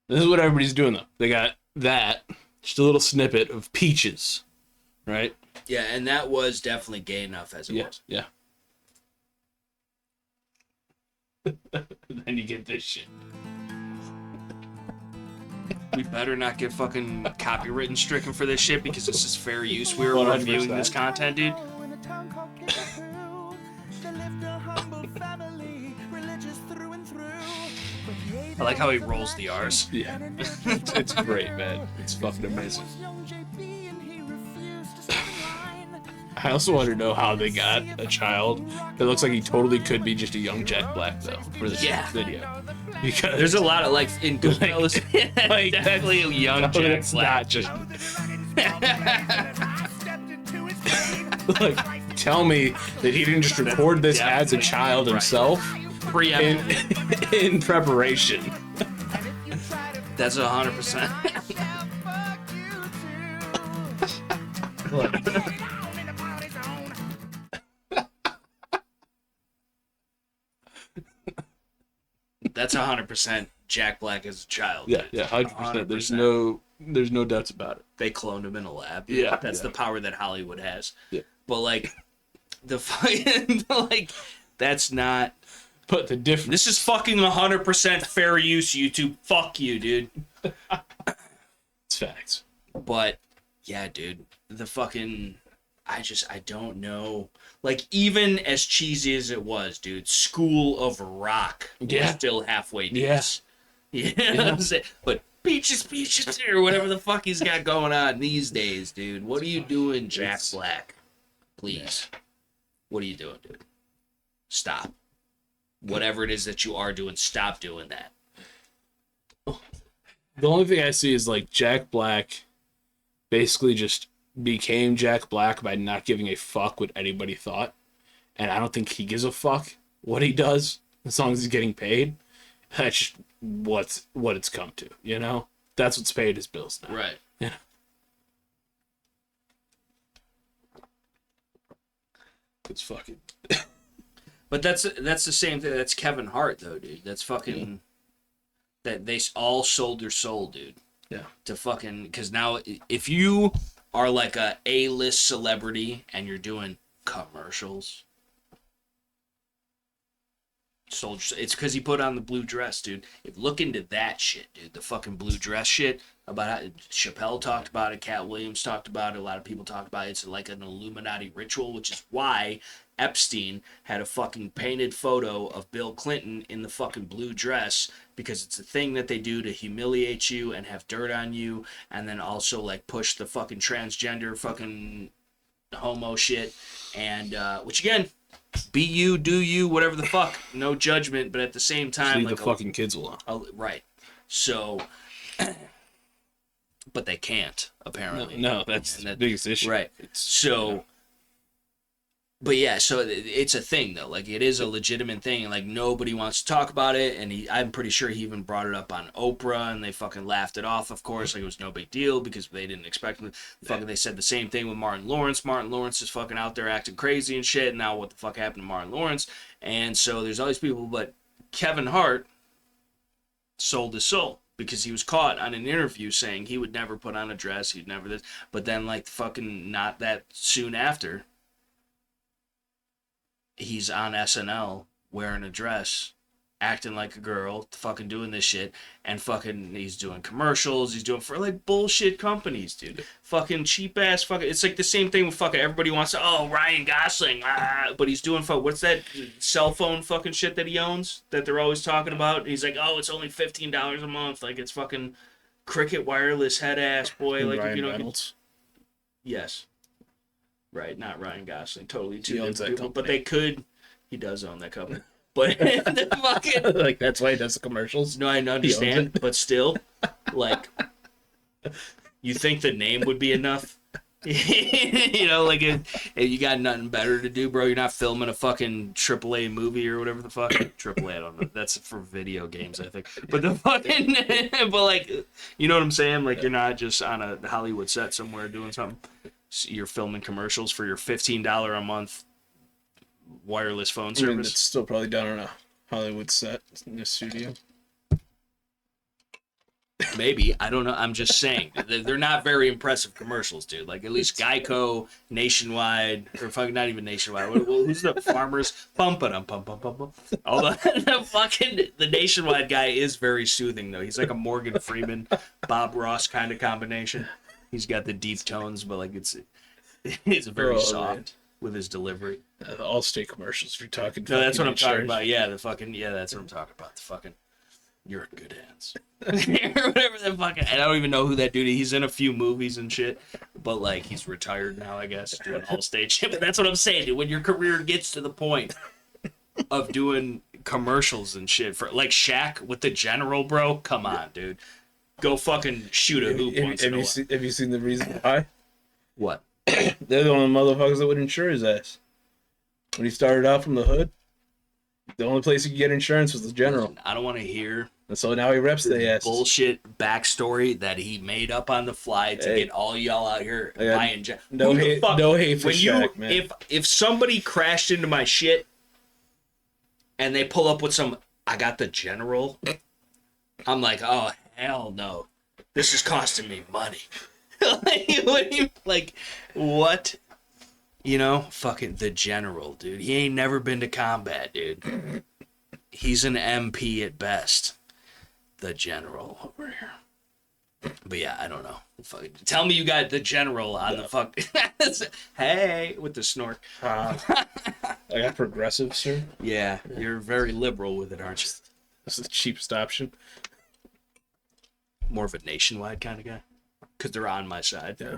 this is what everybody's doing though. They got that, just a little snippet of peaches, right? Yeah, and that was definitely gay enough as it was. Yeah. Then you get this shit. We better not get fucking copyright stricken for this shit because this is fair use. We were 100%. reviewing this content, dude. I like how he rolls the R's. Yeah. It's great, man. It's fucking amazing. I also want to know how they got a child that looks like he totally could be just a young Jack Black, though, for this video. Because there's a lot of, like, in Goodfellas, like definitely a young Jack Black. Not just... like, tell me that he didn't just record this as a child himself in preparation. That's 100%. That's 100% Jack Black as a child. Yeah, 100%. There's no doubts about it. They cloned him in a lab. Yeah, that's the power that Hollywood has. Yeah, but like that's not. But the difference. This is fucking 100% fair use. YouTube, fuck you, dude. It's facts. But yeah, dude, the fucking. I don't know. Like, even as cheesy as it was, dude, School of Rock was still halfway decent. Yeah. You know what I'm saying? But peaches, or whatever the fuck he's got going on these days, dude. What are you doing, Jack Black? Please. What are you doing, dude? Stop. Whatever it is that you are doing, stop doing that. The only thing I see is, like, Jack Black basically just became Jack Black by not giving a fuck what anybody thought. And I don't think he gives a fuck what he does as long as he's getting paid. That's just what it's come to, you know? That's what's paid his bills now. Right. Yeah. It's fucking... But that's the same thing. That's Kevin Hart, though, dude. That's fucking... That they all sold their soul, dude. Yeah. To fucking... Because now, if you are like a A-list celebrity and you're doing commercials. Soldiers, it's because he put on the blue dress, dude. Look into that shit, dude. The fucking blue dress shit. About how Chappelle talked about it, Cat Williams talked about it, a lot of people talked about it. It's like an Illuminati ritual, which is why Epstein had a fucking painted photo of Bill Clinton in the fucking blue dress, because it's a thing that they do to humiliate you and have dirt on you, and then also like push the fucking transgender fucking homo shit, and which again, be you, do you, whatever the fuck, no judgment, but at the same time, leave like the fucking kids alone. Right. So, but they can't, apparently. No, that's the biggest issue. Right. So, but yeah, so it's a thing though. Like, it is a legitimate thing, and like nobody wants to talk about it. And I'm pretty sure he even brought it up on Oprah, and they fucking laughed it off. Of course, like it was no big deal because they didn't expect him. Fucking, they said the same thing with Martin Lawrence. Martin Lawrence is fucking out there acting crazy and shit. And now what the fuck happened to Martin Lawrence? And so there's all these people, but Kevin Hart sold his soul, because he was caught on an interview saying he would never put on a dress, he'd never this, but then like fucking not that soon after, he's on SNL wearing a dress, acting like a girl, fucking doing this shit, and fucking he's doing commercials, he's doing for like bullshit companies, dude. Fucking cheap ass fucking, it's like the same thing with fucking everybody wants to, oh, Ryan Gosling, but he's doing what's that cell phone fucking shit that he owns that they're always talking about? And he's like, oh, it's only $15 a month, like it's fucking Cricket wireless head ass boy, like Ryan you know. Reynolds. Yes. Right, not Ryan Gosling. Totally two He owns different that people, but company. they could. He does own that company, but the fucking like that's why he does the commercials. no, I understand, but still, like, you think the name would be enough? You know, like if you got nothing better to do, bro. You're not filming a fucking AAA movie or whatever the fuck. AAA, I don't know. That's for video games, I think. But the fucking, but like, you know what I'm saying? Like, you're not just on a Hollywood set somewhere doing something. You're filming commercials for your $15 a month wireless phone service. I mean, it's still probably done on a Hollywood set in a studio. Maybe. I don't know. I'm just saying. They're not very impressive commercials, dude. Like, at least Geico, Nationwide, or fucking not even Nationwide. Who's the farmers? Pump. Although the Nationwide guy is very soothing, though. He's like a Morgan Freeman, Bob Ross kind of combination. He's got the deep tones, but like it's very soft, man, with his delivery. The Allstate commercials, if you're talking. No, that's what I'm talking about. Yeah, that's what I'm talking about. The fucking, you're in good hands. Or whatever the fucking. And I don't even know who that dude is. He's in a few movies and shit, but like he's retired now, I guess, doing Allstate shit. But that's what I'm saying, dude. When your career gets to the point of doing commercials and shit for like Shaq with the General, bro, come on, dude. Go fucking shoot a hoop once in a while. Have you seen the reason why? What? They're the only motherfuckers that would insure his ass. When he started out from the hood, the only place he could get insurance was the General. Listen, I don't want to hear. And so now he reps the ass. Bullshit backstory that he made up on the fly to get all y'all out here buying. No hate for Shaq, man. If somebody crashed into my shit and they pull up with some, I got the General, I'm like, oh, hell no. This is costing me money. Like, what? You know, fucking the General, dude. He ain't never been to combat, dude. He's an MP at best. The General over here. But yeah, I don't know. Fucking, tell me you got the General on the fuck. Hey, with the snort. I got progressive, sir. Yeah, you're very liberal with it, aren't you? That's the cheapest option. More of a Nationwide kind of guy, because they're on my side, yeah,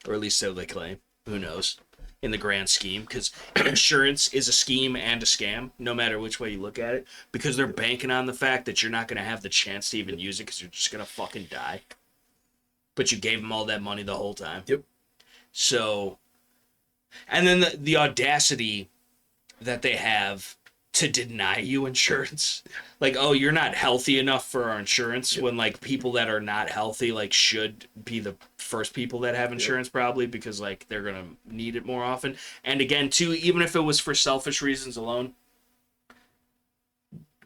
or at least so they claim. Who knows? In the grand scheme, because insurance is a scheme and a scam, no matter which way you look at it, because they're banking on the fact that you're not going to have the chance to even use it because you're just going to fucking die. But you gave them all that money the whole time. Yep. So, and then the audacity that they have to deny you insurance. Like, oh, you're not healthy enough for our insurance, when like people that are not healthy like should be the first people that have insurance, probably, because like they're gonna need it more often. And again, too, even if it was for selfish reasons alone,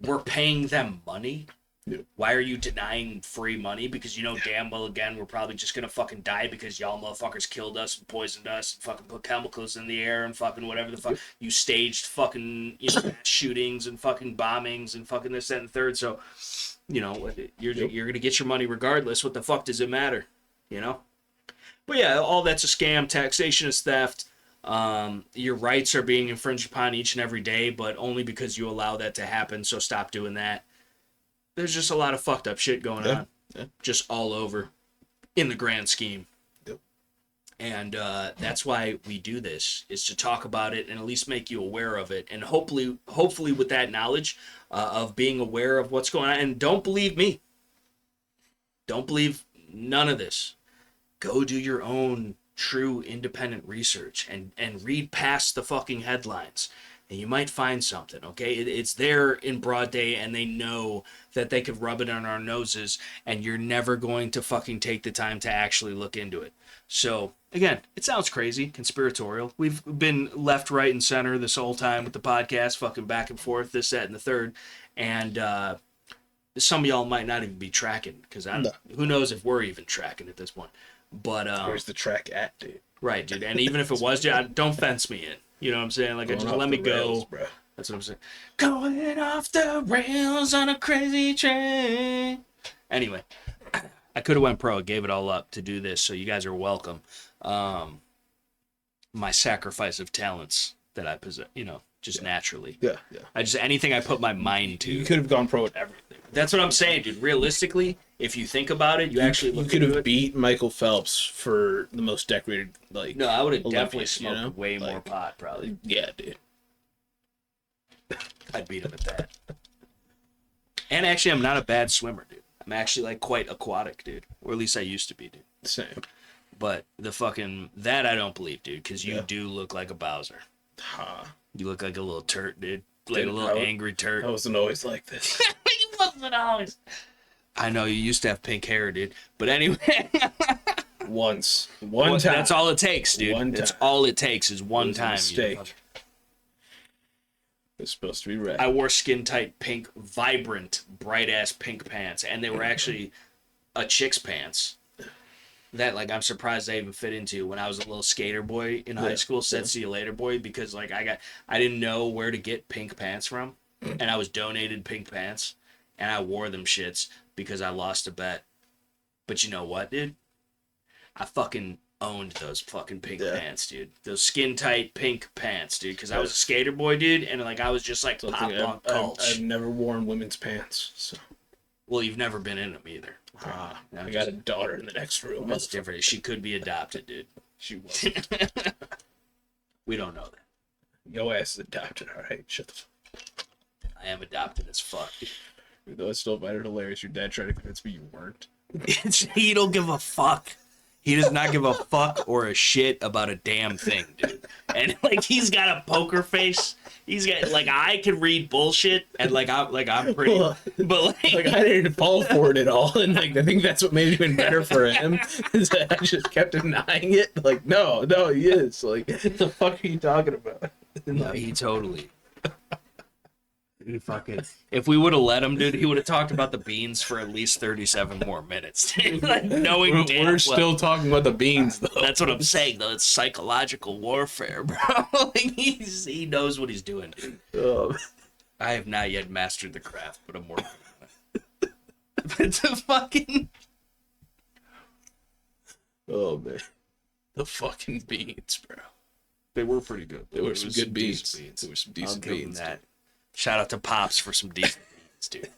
we're paying them money Yep. Why are you denying free money? Because you know damn well, again, we're probably just gonna fucking die because y'all motherfuckers killed us and poisoned us and fucking put chemicals in the air and fucking whatever the fuck. You staged fucking mass shootings and fucking bombings and fucking this, that, and the third. So, you're gonna get your money regardless. What the fuck does it matter? But yeah, all that's a scam. Taxation is theft. Your rights are being infringed upon each and every day, but only because you allow that to happen. So stop doing that. There's just a lot of fucked up shit going on, just all over, in the grand scheme. Yep. And that's why we do this, is to talk about it and at least make you aware of it. And hopefully with that knowledge of being aware of what's going on. And don't believe me. Don't believe none of this. Go do your own true independent research and read past the fucking headlines. And you might find something, okay? It's there in broad day, and they know that they could rub it on our noses, and you're never going to fucking take the time to actually look into it. So, again, it sounds crazy, conspiratorial. We've been left, right, and center this whole time with the podcast, fucking back and forth, this, that, and the third. And some of y'all might not even be tracking, because who knows if we're even tracking at this point. But where's the track at, dude? Right, dude. And even if it was, dude, don't fence me in. You know what I'm saying? Like, just let me go. Bro. That's what I'm saying. Going off the rails on a crazy train. Anyway, I could have went pro. Gave it all up to do this, so you guys are welcome. My sacrifice of talents that I possess, just naturally. Yeah. Anything I put my mind to. You could have gone pro at everything. That's what I'm saying, dude. Realistically, if you think about it, you actually look into it. You could have beat Michael Phelps for the most decorated, No, I would have definitely smoked way more pot, probably. Yeah, dude. I'd beat him at that. And actually, I'm not a bad swimmer, dude. I'm actually, quite aquatic, dude. Or at least I used to be, dude. Same. But that I don't believe, dude, because you do look like a Bowser. You look like a little turd, dude. Like a little angry turd. I wasn't always like this. You wasn't always. I know, you used to have pink hair, dude. But anyway. One time. That's all it takes, dude. That's all it takes is one time. Mistake. It's supposed to be red. I wore skin-tight pink, vibrant, bright-ass pink pants. And they were actually a chick's pants. That, I'm surprised I even fit into when I was a little skater boy in high school. Said see you later, boy, because, I didn't know where to get pink pants from. And I was donated pink pants. And I wore them shits because I lost a bet. But you know what, dude? I fucking owned those fucking pink pants, dude. Those skin-tight pink pants, dude. Because I was a skater boy, dude. And, I was just, pop-punk culture. I've never worn women's pants, so... Well, you've never been in them either. I got a daughter in the next room. That's different. She could be adopted, dude. She wasn't. We don't know that. Your ass is adopted, alright? Shut the fuck. I am adopted as fuck. Though I still find it hilarious. Your dad tried to convince me you weren't. He don't give a fuck. He does not give a fuck or a shit about a damn thing, dude. And he's got a poker face. He's got I can read bullshit and I'm pretty, but I didn't fall for it at all, and I think that's what made it even better for him. Is that I just kept denying it. No, he is. What the fuck are you talking about? No, he totally. He fucking. If we would have let him, dude, he would have talked about the beans for at least 37 more minutes. Knowing we're still talking about the beans, though. That's what I'm saying, though. It's psychological warfare, bro. He knows what he's doing, dude. I have not yet mastered the craft, but I'm working on it. But the fucking. Oh man, the fucking beans, bro. They were pretty good. There were some good beans. There were some decent beans. Shout out to Pops for some decent beans, dude.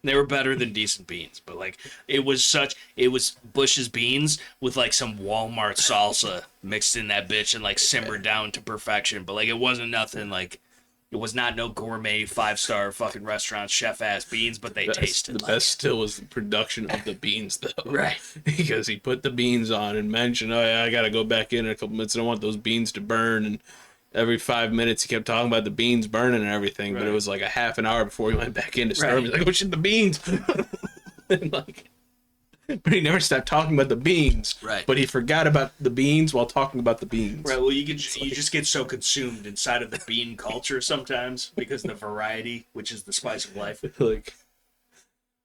They were better than decent beans, but it was Bush's beans with some Walmart salsa mixed in that bitch and simmered down to perfection. But it wasn't nothing it was not no gourmet 5-star fucking restaurant chef ass beans, but they tasted. The best still was the production of the beans, though. Right. Because he put the beans on and mentioned, "Oh yeah, I gotta go back in a couple minutes. I don't want those beans to burn." And every 5 minutes, he kept talking about the beans burning and everything, but it was a half an hour before he went back in to start. He's like, "Oh shit, the beans!" And but he never stopped talking about the beans. Right. But he forgot about the beans while talking about the beans. Right. Well, you just get so consumed inside of the bean culture sometimes because the variety, which is the spice of life.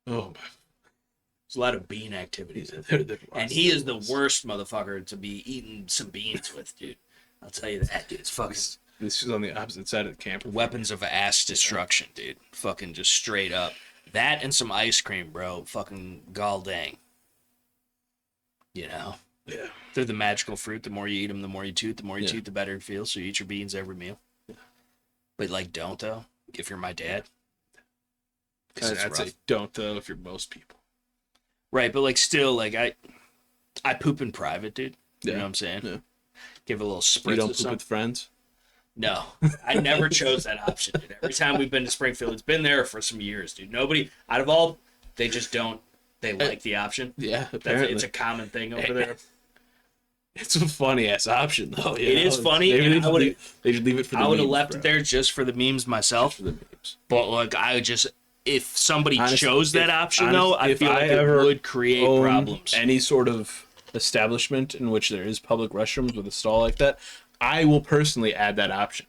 Oh, there's a lot of bean activities. And he is the worst motherfucker to be eating some beans with, dude. I'll tell you that, dude. It's fucking... This is on the opposite side of the camper. Weapons of ass destruction, dude. Fucking just straight up. That and some ice cream, bro. Fucking gall dang. You know? Yeah. They're the magical fruit. The more you eat them, the more you toot. The more you toot, the better it feels. So you eat your beans every meal. Yeah. But, like, don't, though, if you're my dad. I'd say don't, though, if you're most people. Right, but, like, still, like, I poop in private, dude. You know what I'm saying? Yeah. Give a little spritz. You don't poop with friends? No, I never chose that option, dude. Every time we've been to Springfield, it's been there for some years, dude. Nobody, out of all, they just don't, they like the option. Yeah, apparently. It's a common thing over there. It's a funny-ass option, though. It is funny, and they should leave it for the memes, I would have left it there just for the memes myself. Just for the memes. But, like, if somebody chose that option, though, I feel like it would create problems. Any sort of establishment in which there is public restrooms with a stall like that, I will personally add that option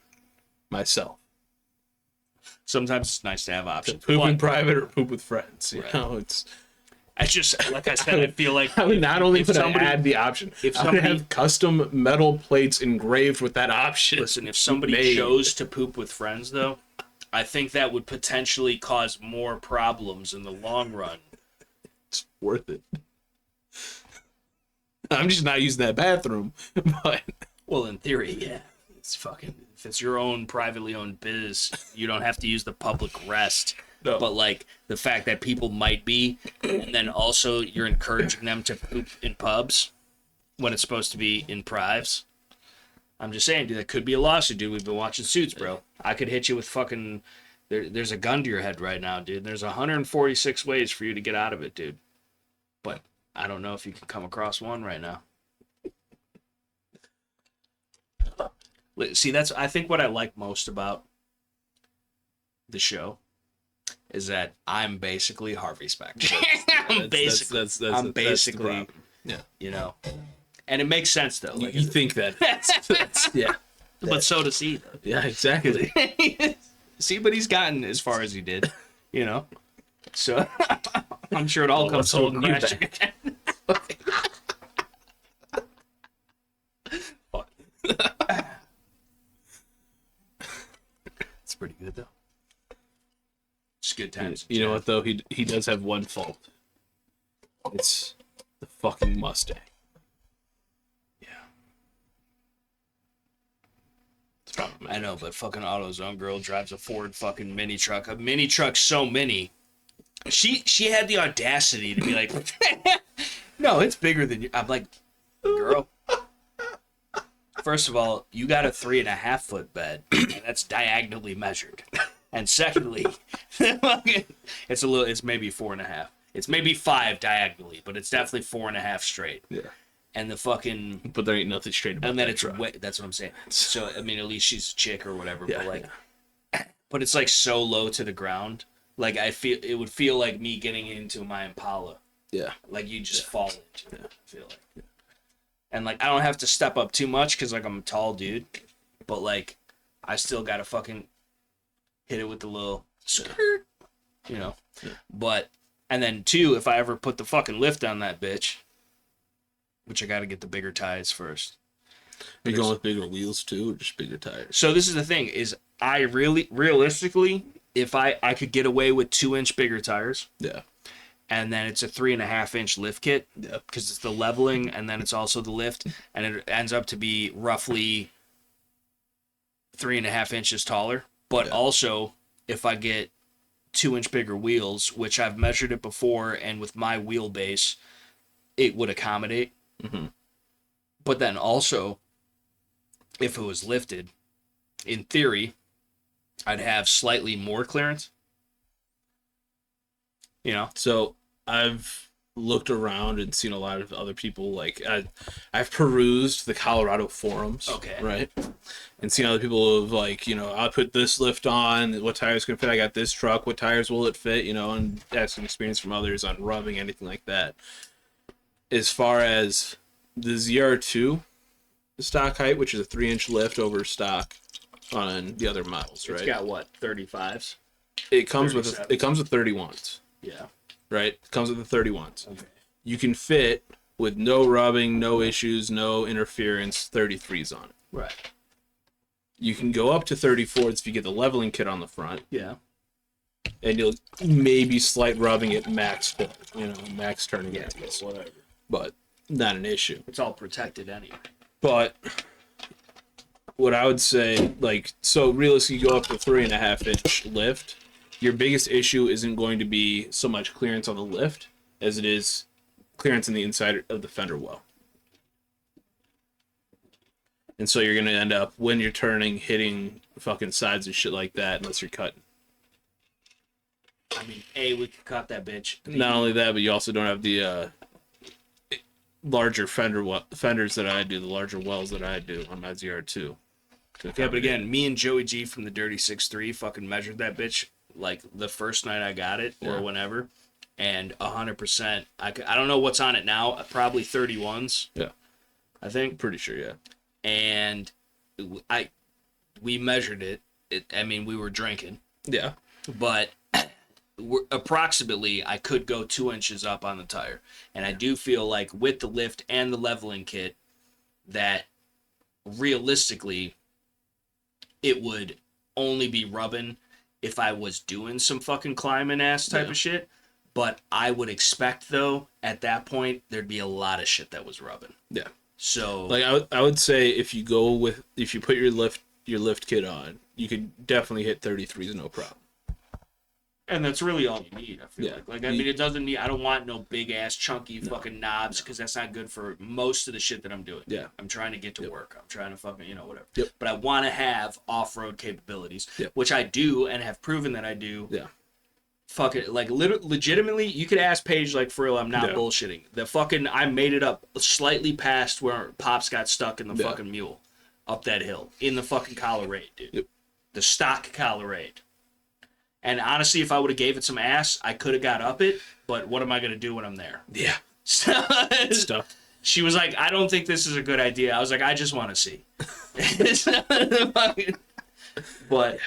myself. Sometimes it's nice to have options. Poop in private or poop with friends. You know, it's. I just, like I said, I feel like I would not only would I add the option, if somebody I would have custom metal plates engraved with that option. Listen, if somebody chose to poop with friends, though, I think that would potentially cause more problems in the long run. It's worth it. I'm just not using that bathroom, but. Well, in theory, yeah. It's fucking... If it's your own privately owned biz, you don't have to use the public rest. No. But, like, the fact that people might be, and then also you're encouraging them to poop in pubs when it's supposed to be in prives. I'm just saying, dude, that could be a lawsuit, dude. We've been watching Suits, bro. I could hit you with fucking... There's a gun to your head right now, dude. There's 146 ways for you to get out of it, dude. But I don't know if you can come across one right now. See, that's I think what I like most about the show is that I'm basically Harvey Specter. I'm basically, yeah, you know, and it makes sense though. Like, you think that, yeah, but so does he. Though. Yeah, exactly. See, but he's gotten as far as he did, you know. So I'm sure it all comes to crashing again. Pretty good though. It's good times. You know what though? He does have one fault. It's the fucking Mustang. Yeah. It's probably I know, but fucking AutoZone girl drives a Ford fucking mini truck. A mini truck so mini. She had the audacity to be like, no, it's bigger than you. I'm like, girl. First of all, you got a 3.5 foot bed, and that's diagonally measured. And secondly, it's maybe 4.5. It's maybe 5 diagonally, but it's definitely 4.5 straight. Yeah. And the fucking. But there ain't nothing straight about. And then it's that's what I'm saying. So I mean, at least she's a chick or whatever. Yeah, but like, but it's like so low to the ground. Like it would feel like me getting into my Impala. Yeah. Like you just fall into it. I feel like. Yeah. And, like, I don't have to step up too much because, like, I'm a tall dude. But, like, I still got to fucking hit it with the little skirt, you know. Yeah. But, and then, two, if I ever put the fucking lift on that bitch, which I got to get the bigger tires first. Are you going with bigger wheels, too, or just bigger tires? So this is the thing, is I realistically, if I could get away with 2-inch bigger tires. Yeah. And then it's a 3.5-inch lift kit because it's the leveling and then it's also the lift. And it ends up to be roughly 3.5 inches taller. But also, if I get 2-inch bigger wheels, which I've measured it before, and with my wheelbase, it would accommodate. Mm-hmm. But then also, if it was lifted, in theory, I'd have slightly more clearance. You know? So I've looked around and seen a lot of other people, like I've perused the Colorado forums, right, and seen other people of like, you know, I'll put this lift on, what tires can fit, I got this truck, what tires will it fit, you know, and asking experience from others on rubbing, anything like that. As far as the ZR2, the stock height, which is a 3-inch lift over stock on the other models, right? It's got what, 35s? It comes with 31s. Yeah. right? It comes with the 31s. Okay. You can fit, with no rubbing, no issues, no interference, 33s on it. Right. You can go up to 34s if you get the leveling kit on the front. Yeah. And you'll maybe slight rubbing at max, max turning radius. Whatever. But not an issue. It's all protected anyway. But what I would say, like, so realistically, you go up to 3.5-inch lift. Your biggest issue isn't going to be so much clearance on the lift as it is clearance in the inside of the fender well. And so you're going to end up, when you're turning, hitting fucking sides and shit like that, unless you're cutting. I mean, we could cut that bitch. Not only that, but you also don't have the larger fenders that I do, the larger wells that I do on my ZR2. Yeah, but again, me and Joey G from the Dirty 6'3" fucking measured that bitch like the first night I got it or whenever, and 100%. I don't know what's on it now. Probably 31s. Yeah, I think. Pretty sure. Yeah. And we measured it. I mean, we were drinking. Yeah. But approximately, I could go 2 inches up on the tire, and I do feel like with the lift and the leveling kit, that realistically, it would only be rubbing if I was doing some fucking climbing ass type of shit. But I would expect, though, at that point, thered be a lot of shit that was rubbing. Yeah. So, like, I would say if you put your lift kit on, you could definitely hit 33s, no problem. And that's really all you need, I feel like. Like, I mean, it doesn't need... I don't want no big-ass, chunky fucking knobs, because that's not good for most of the shit that I'm doing. Yeah. I'm trying to get to work. I'm trying to fucking, whatever. Yep. But I want to have off-road capabilities, yep. which I do and have proven that I do. Yeah. Fucking, like, legitimately, you could ask Paige, like, for real, I'm not bullshitting. The fucking... I made it up slightly past where Pops got stuck in the fucking mule up that hill. In the fucking Colorade, dude. Yep. The stock Colorade. And honestly, if I would have gave it some ass, I could have got up it. But what am I going to do when I'm there? Yeah. Stuff. She was like, I don't think this is a good idea. I was like, I just want to see. But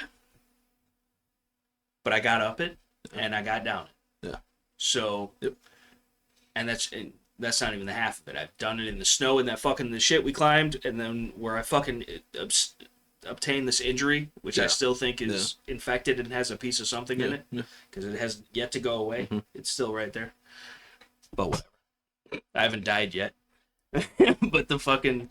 I got up it, and I got down it. Yeah. So, and that's not even the half of it. I've done it in the snow and the shit we climbed, and then where I fucking... obtain this injury, which I still think is infected and has a piece of something in it, because it has yet to go away. Mm-hmm. It's still right there. But whatever. I haven't died yet. But the fucking...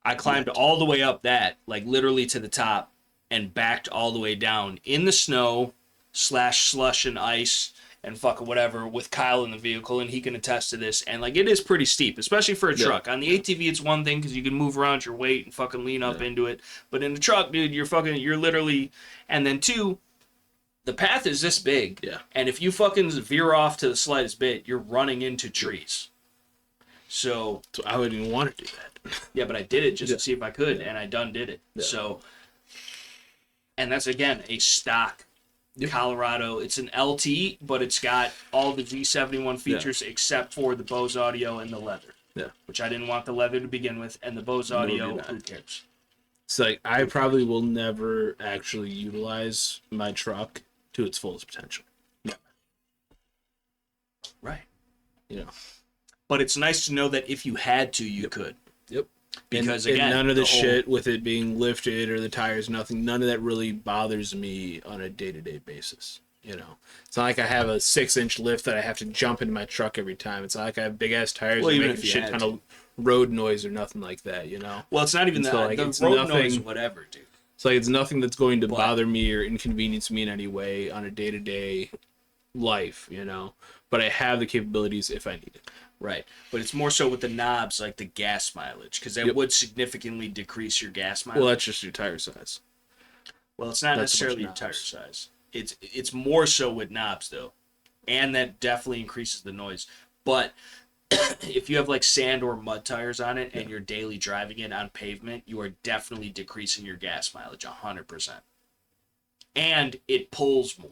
I climbed all the way up that, like literally to the top, and backed all the way down in the snow / slush and ice and fucking whatever with Kyle in the vehicle, and he can attest to this. And like, it is pretty steep, especially for a truck. On the ATV, it's one thing because you can move around your weight and fucking lean up into it. But in the truck, dude, you're literally, and then two, the path is this big. Yeah. And if you fucking veer off to the slightest bit, you're running into trees. So I wouldn't even want to do that. Yeah, but I did it just to see if I could, and I done did it. Yeah. So, and that's again a stock Colorado. It's an LT, but it's got all the G71 features except for the Bose audio and the leather. Yeah. Which I didn't want the leather to begin with, and the Bose audio, who cares? It's like, I probably will never actually utilize my truck to its fullest potential. Never. Right. But it's nice to know that if you had to, you could. Yep. Because and again, none of the shit with it being lifted or the tires, nothing, none of that really bothers me on a day-to-day basis. It's not like I have a 6-inch lift that I have to jump into my truck every time. It's not like I have big-ass tires that make a shit ton of road noise or nothing like that, Well, it's not even that. Like, the road noise, whatever, dude. It's like it's nothing that's going to bother me or inconvenience me in any way on a day-to-day life, But I have the capabilities if I need it. Right, but it's more so with the knobs, like the gas mileage, because that would significantly decrease your gas mileage. Well, that's just your tire size. Well, it's not necessarily your tire size. It's more so with knobs, though, and that definitely increases the noise. But if you have like sand or mud tires on it and you're daily driving it on pavement, you are definitely decreasing your gas mileage 100%. And it pulls more.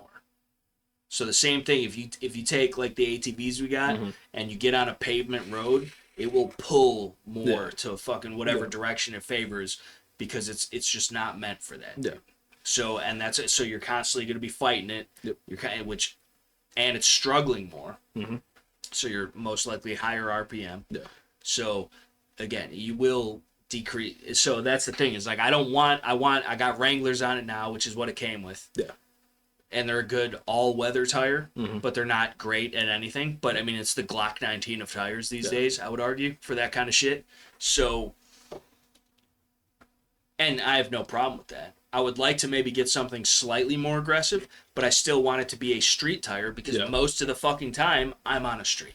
So the same thing, if you take like the ATVs we got and you get on a pavement road, it will pull more to fucking whatever direction it favors, because it's just not meant for that. Yeah. So, and that's it. So you're constantly going to be fighting it. Yep. Which and it's struggling more. Mm-hmm. So you're most likely higher RPM. Yeah. So again, you will decrease. So that's the thing is like, I got Wranglers on it now, which is what it came with. Yeah. And they're a good all-weather tire, but they're not great at anything. But, I mean, it's the Glock 19 of tires these days, I would argue, for that kind of shit. So, and I have no problem with that. I would like to maybe get something slightly more aggressive, but I still want it to be a street tire because most of the fucking time, I'm on a street.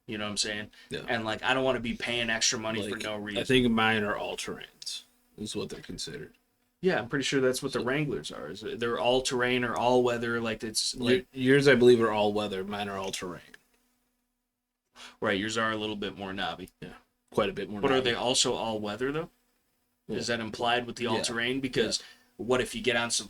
You know what I'm saying? Yeah. And, like, I don't want to be paying extra money for no reason. I think mine are all-terrains, is what they're considered. Yeah, I'm pretty sure that's what the Wranglers are. They're all terrain or all weather. Like it's like yours, I believe, are all weather. Mine are all terrain. Right, yours are a little bit more knobby. Yeah, quite a bit more. But are they also all weather though? Yeah. Is that implied with the all terrain? Because what if you get on some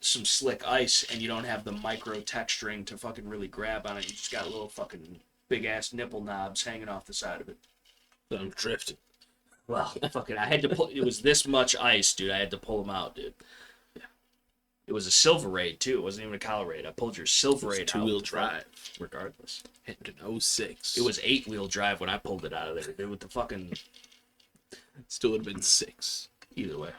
slick ice and you don't have the micro texturing to fucking really grab on it? You just got little fucking big ass nipple knobs hanging off the side of it. So I'm drifting. Well, fucking, I had to pull. It was this much ice, dude. I had to pull them out, dude. Yeah. It was a Silverade too. It wasn't even a Colorade. I pulled your Silverade out. 2-wheel drive, regardless. Hitting an 06. It was 8-wheel drive when I pulled it out of there, dude. With the fucking. Still would have been 6. Either way.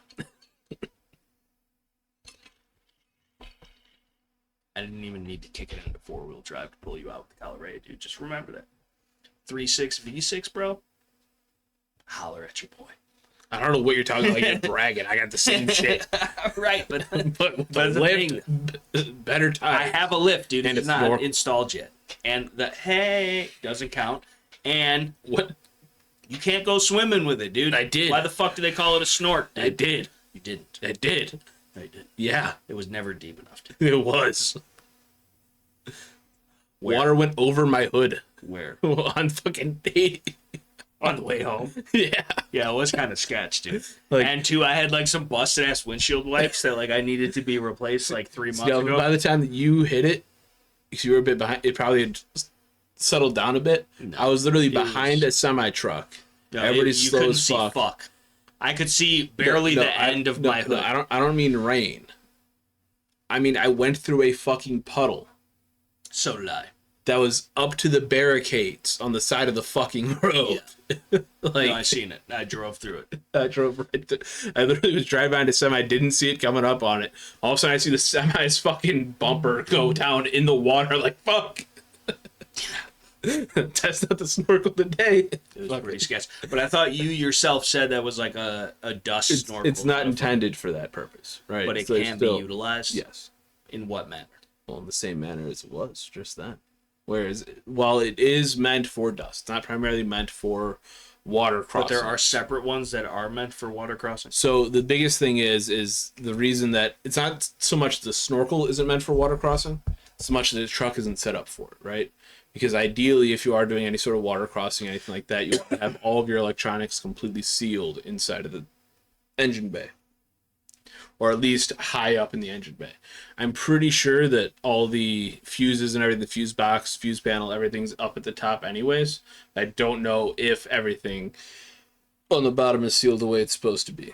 I didn't even need to kick it into 4-wheel drive to pull you out with the Colorade, dude. Just remember that. 3.6 V6, bro. Holler at your boy. I don't know what you're talking about. You're bragging. I got the same shit. Right, but the lift, better time. I have a lift, dude, and it's not installed yet. And the hey doesn't count. And what? You can't go swimming with it, dude. I did. Why the fuck do they call it a snort? I did. You didn't. I did. I did. Yeah. It was never deep enough to. It was. Where? Water went over my hood. Where? On fucking date. On the way home. Yeah. Yeah, it was kind of sketch, dude. Like, and two, I had like some busted ass windshield wipes that like I needed to be replaced like 3 months ago. By the time that you hit it, because you were a bit behind, it probably had settled down a bit. No, I was literally behind a semi truck. No, everybody's slow as fuck. I could see barely the end of my hood. I don't mean rain. I mean I went through a fucking puddle. So did I. That was up to the barricades on the side of the fucking road. Yeah. Like, no, I seen it. I drove through it. I drove right through. I literally was driving behind a semi. I didn't see it coming up on it. All of a sudden, I see the semi's fucking bumper go down in the water. Like, fuck. That's not the snorkel today. It was pretty sketchy. But I thought you yourself said that was like a dust snorkel. It's not intended for that purpose, right? But it can be utilized? Yes. In what manner? Well, in the same manner as it was, just then. Whereas, while it is meant for dust, it's not primarily meant for water crossing. But there are separate ones that are meant for water crossing. So the biggest thing is the reason that it's not so much the snorkel isn't meant for water crossing, so much that the truck isn't set up for it, right? Because ideally, if you are doing any sort of water crossing, anything like that, you want to have all of your electronics completely sealed inside of the engine bay. Or at least high up in the engine bay. I'm pretty sure that all the fuses and everything, the fuse box, fuse panel, everything's up at the top anyways. I don't know if everything on the bottom is sealed the way it's supposed to be.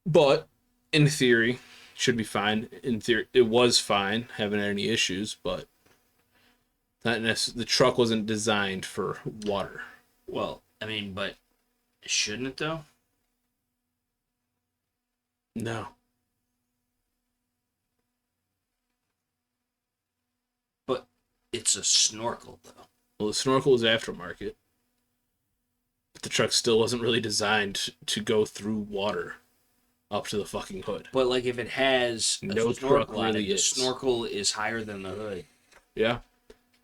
But, in theory, should be fine. In theory, it was fine. Haven't had any issues, but not necessarily, the truck wasn't designed for water. Well, I mean, but shouldn't it, though? No. But it's a snorkel, though. Well, the snorkel is aftermarket. But the truck still wasn't really designed to go through water up to the fucking hood. But, like, if it has no snorkel on it, the snorkel is higher than the hood. Yeah.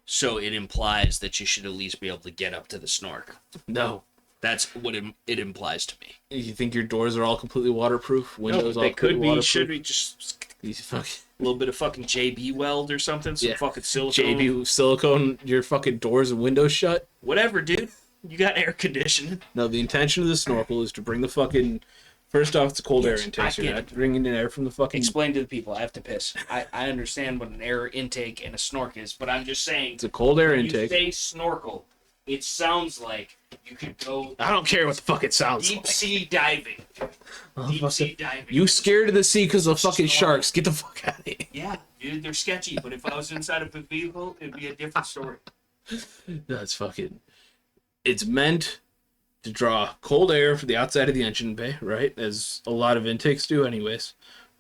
So it implies that you should at least be able to get up to the snork. No. That's what it implies to me. You think your doors are all completely waterproof? Windows all completely waterproof? They should be just a little bit of fucking JB weld or something? Some fucking silicone. JB silicone your fucking doors and windows shut? Whatever, dude. You got air conditioning. No, the intention of the snorkel is to bring the fucking... First off, it's a cold air intake. You're not bringing in air from the fucking... Explain to the people. I have to piss. I understand what an air intake and a snork is, but I'm just saying... It's a cold air intake. When you say snorkel, it sounds like... You could go. I don't care what the fuck it sounds like. Deep sea diving. Deep sea diving. You scared of the sea because of fucking sharks. Get the fuck out of here. Yeah, Dude, they're sketchy, but if I was inside of a vehicle, it'd be a different story. That's fucking... It's meant to draw cold air from the outside of the engine bay, right? As a lot of intakes do anyways.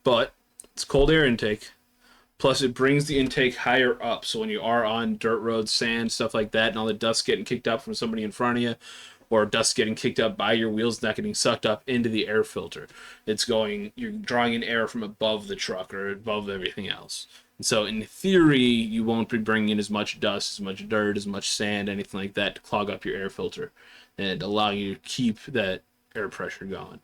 But it's cold air intake. Plus, it brings the intake higher up. So when you are on dirt roads, sand, stuff like that, and all the dust getting kicked up from somebody in front of you, or dust getting kicked up by your wheels, not getting sucked up into the air filter. You're drawing in air from above the truck or above everything else. And so in theory, you won't be bringing in as much dust, as much dirt, as much sand, anything like that to clog up your air filter and allow you to keep that air pressure going.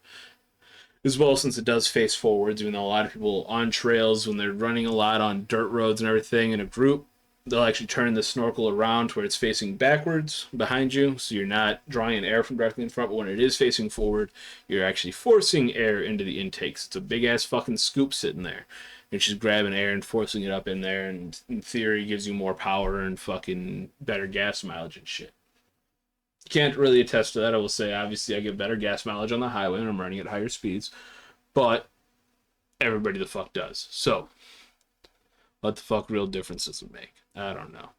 As well, since it does face forwards, even though a lot of people on trails, when they're running a lot on dirt roads and everything in a group, they'll actually turn the snorkel around to where it's facing backwards behind you, so you're not drawing in air from directly in front, but when it is facing forward, you're actually forcing air into the intakes. It's a big-ass fucking scoop sitting there. It's just grabbing air and forcing it up in there, and in theory, gives you more power and fucking better gas mileage and shit. Can't really attest to that. I will say, obviously, I get better gas mileage on the highway when I'm running at higher speeds, but everybody the fuck does. So, what the fuck real difference does it make? I don't know.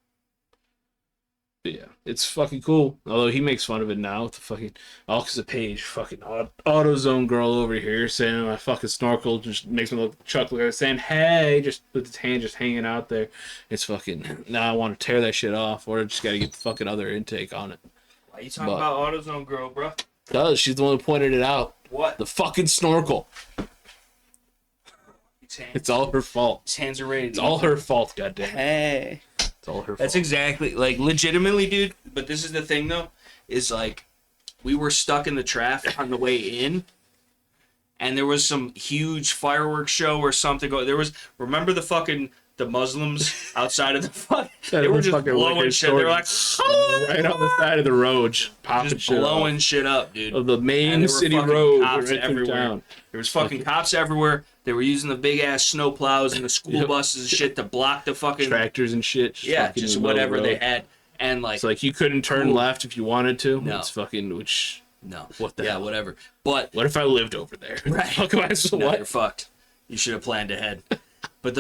But yeah, it's fucking cool. Although he makes fun of it now with the fucking... all because of Paige, fucking AutoZone girl over here saying my fucking snorkel just makes me look chuckle, saying, hey, just with his hand just hanging out there. It's fucking... now I want to tear that shit off, or I just gotta get the fucking other intake on it. Why are you talking about AutoZone girl, bro? Because she's the one who pointed it out. What? The fucking snorkel. It's all her fault. His hands are ready. It's all her fault, goddamn. Hey. It's all her fault. That's exactly, like, legitimately, dude. But this is the thing, though, is like, we were stuck in the traffic on the way in, and there was some huge fireworks show or something. Remember the Muslims outside of the fuck? They were just blowing shit. They were like, oh! Right on the side of the road, just popping shit blowing shit up, dude. Of the main city road, cops everywhere. There was fucking cops everywhere. They were using the big ass snow plows and the school buses and shit to block the fucking tractors and shit. Just whatever they had. And like, it's like you couldn't turn left if you wanted to. No. It's fucking what the hell? Whatever. But what if I lived over there? Right. Fuck am I so what? You're fucked. You should have planned ahead. But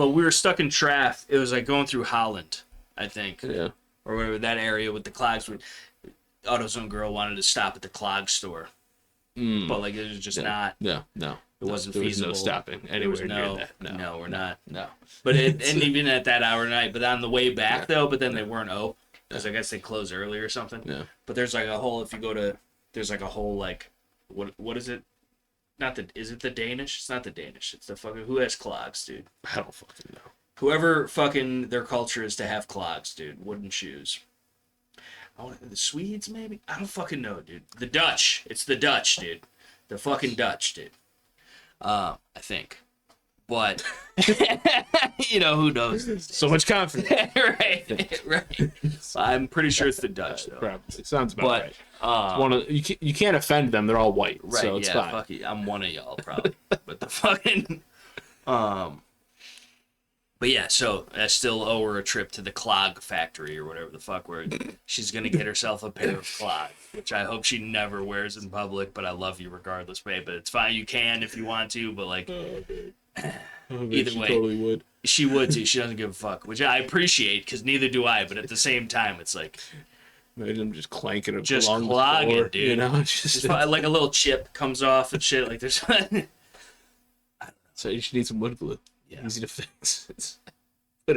we were stuck in traffic. It was like going through Holland, I think. Yeah. Or whatever, that area with the clogs. AutoZone girl wanted to stop at the clog store. But like it was just not. No. It wasn't there feasible. Was no stopping anywhere near that. No, we're not. No. But and even at that hour of night, but on the way back though, but then they weren't because I guess they closed early or something. Yeah. But there's like a whole there's like a whole like what is it? Is it the Danish? It's not the Danish. It's the fucking who has clogs, dude. I don't fucking know. Whoever fucking their culture is to have clogs, dude. Wooden shoes. The Swedes, maybe? I don't fucking know, dude. The Dutch. It's the Dutch, dude. The fucking Dutch, dude. I think. But, who knows? So much confidence. right. I'm pretty sure it's the Dutch, though. Probably. Sounds about right. You can't offend them. They're all white, right, so it's fine. Fuck it. I'm one of y'all, probably. But the fucking... But yeah, so I still owe her a trip to the clog factory or whatever the fuck, where she's going to get herself a pair of clogs, which I hope she never wears in public, but I love you regardless, babe. But it's fine. You can if you want to, but like, either way. Totally would. She would too. She doesn't give a fuck, which I appreciate because neither do I, but at the same time, it's like. Imagine them just clanking it just along clogging, the floor, dude. You know? Just like a little chip comes off and shit. Like there's. So you should need some wood glue. Yeah. Easy to fix.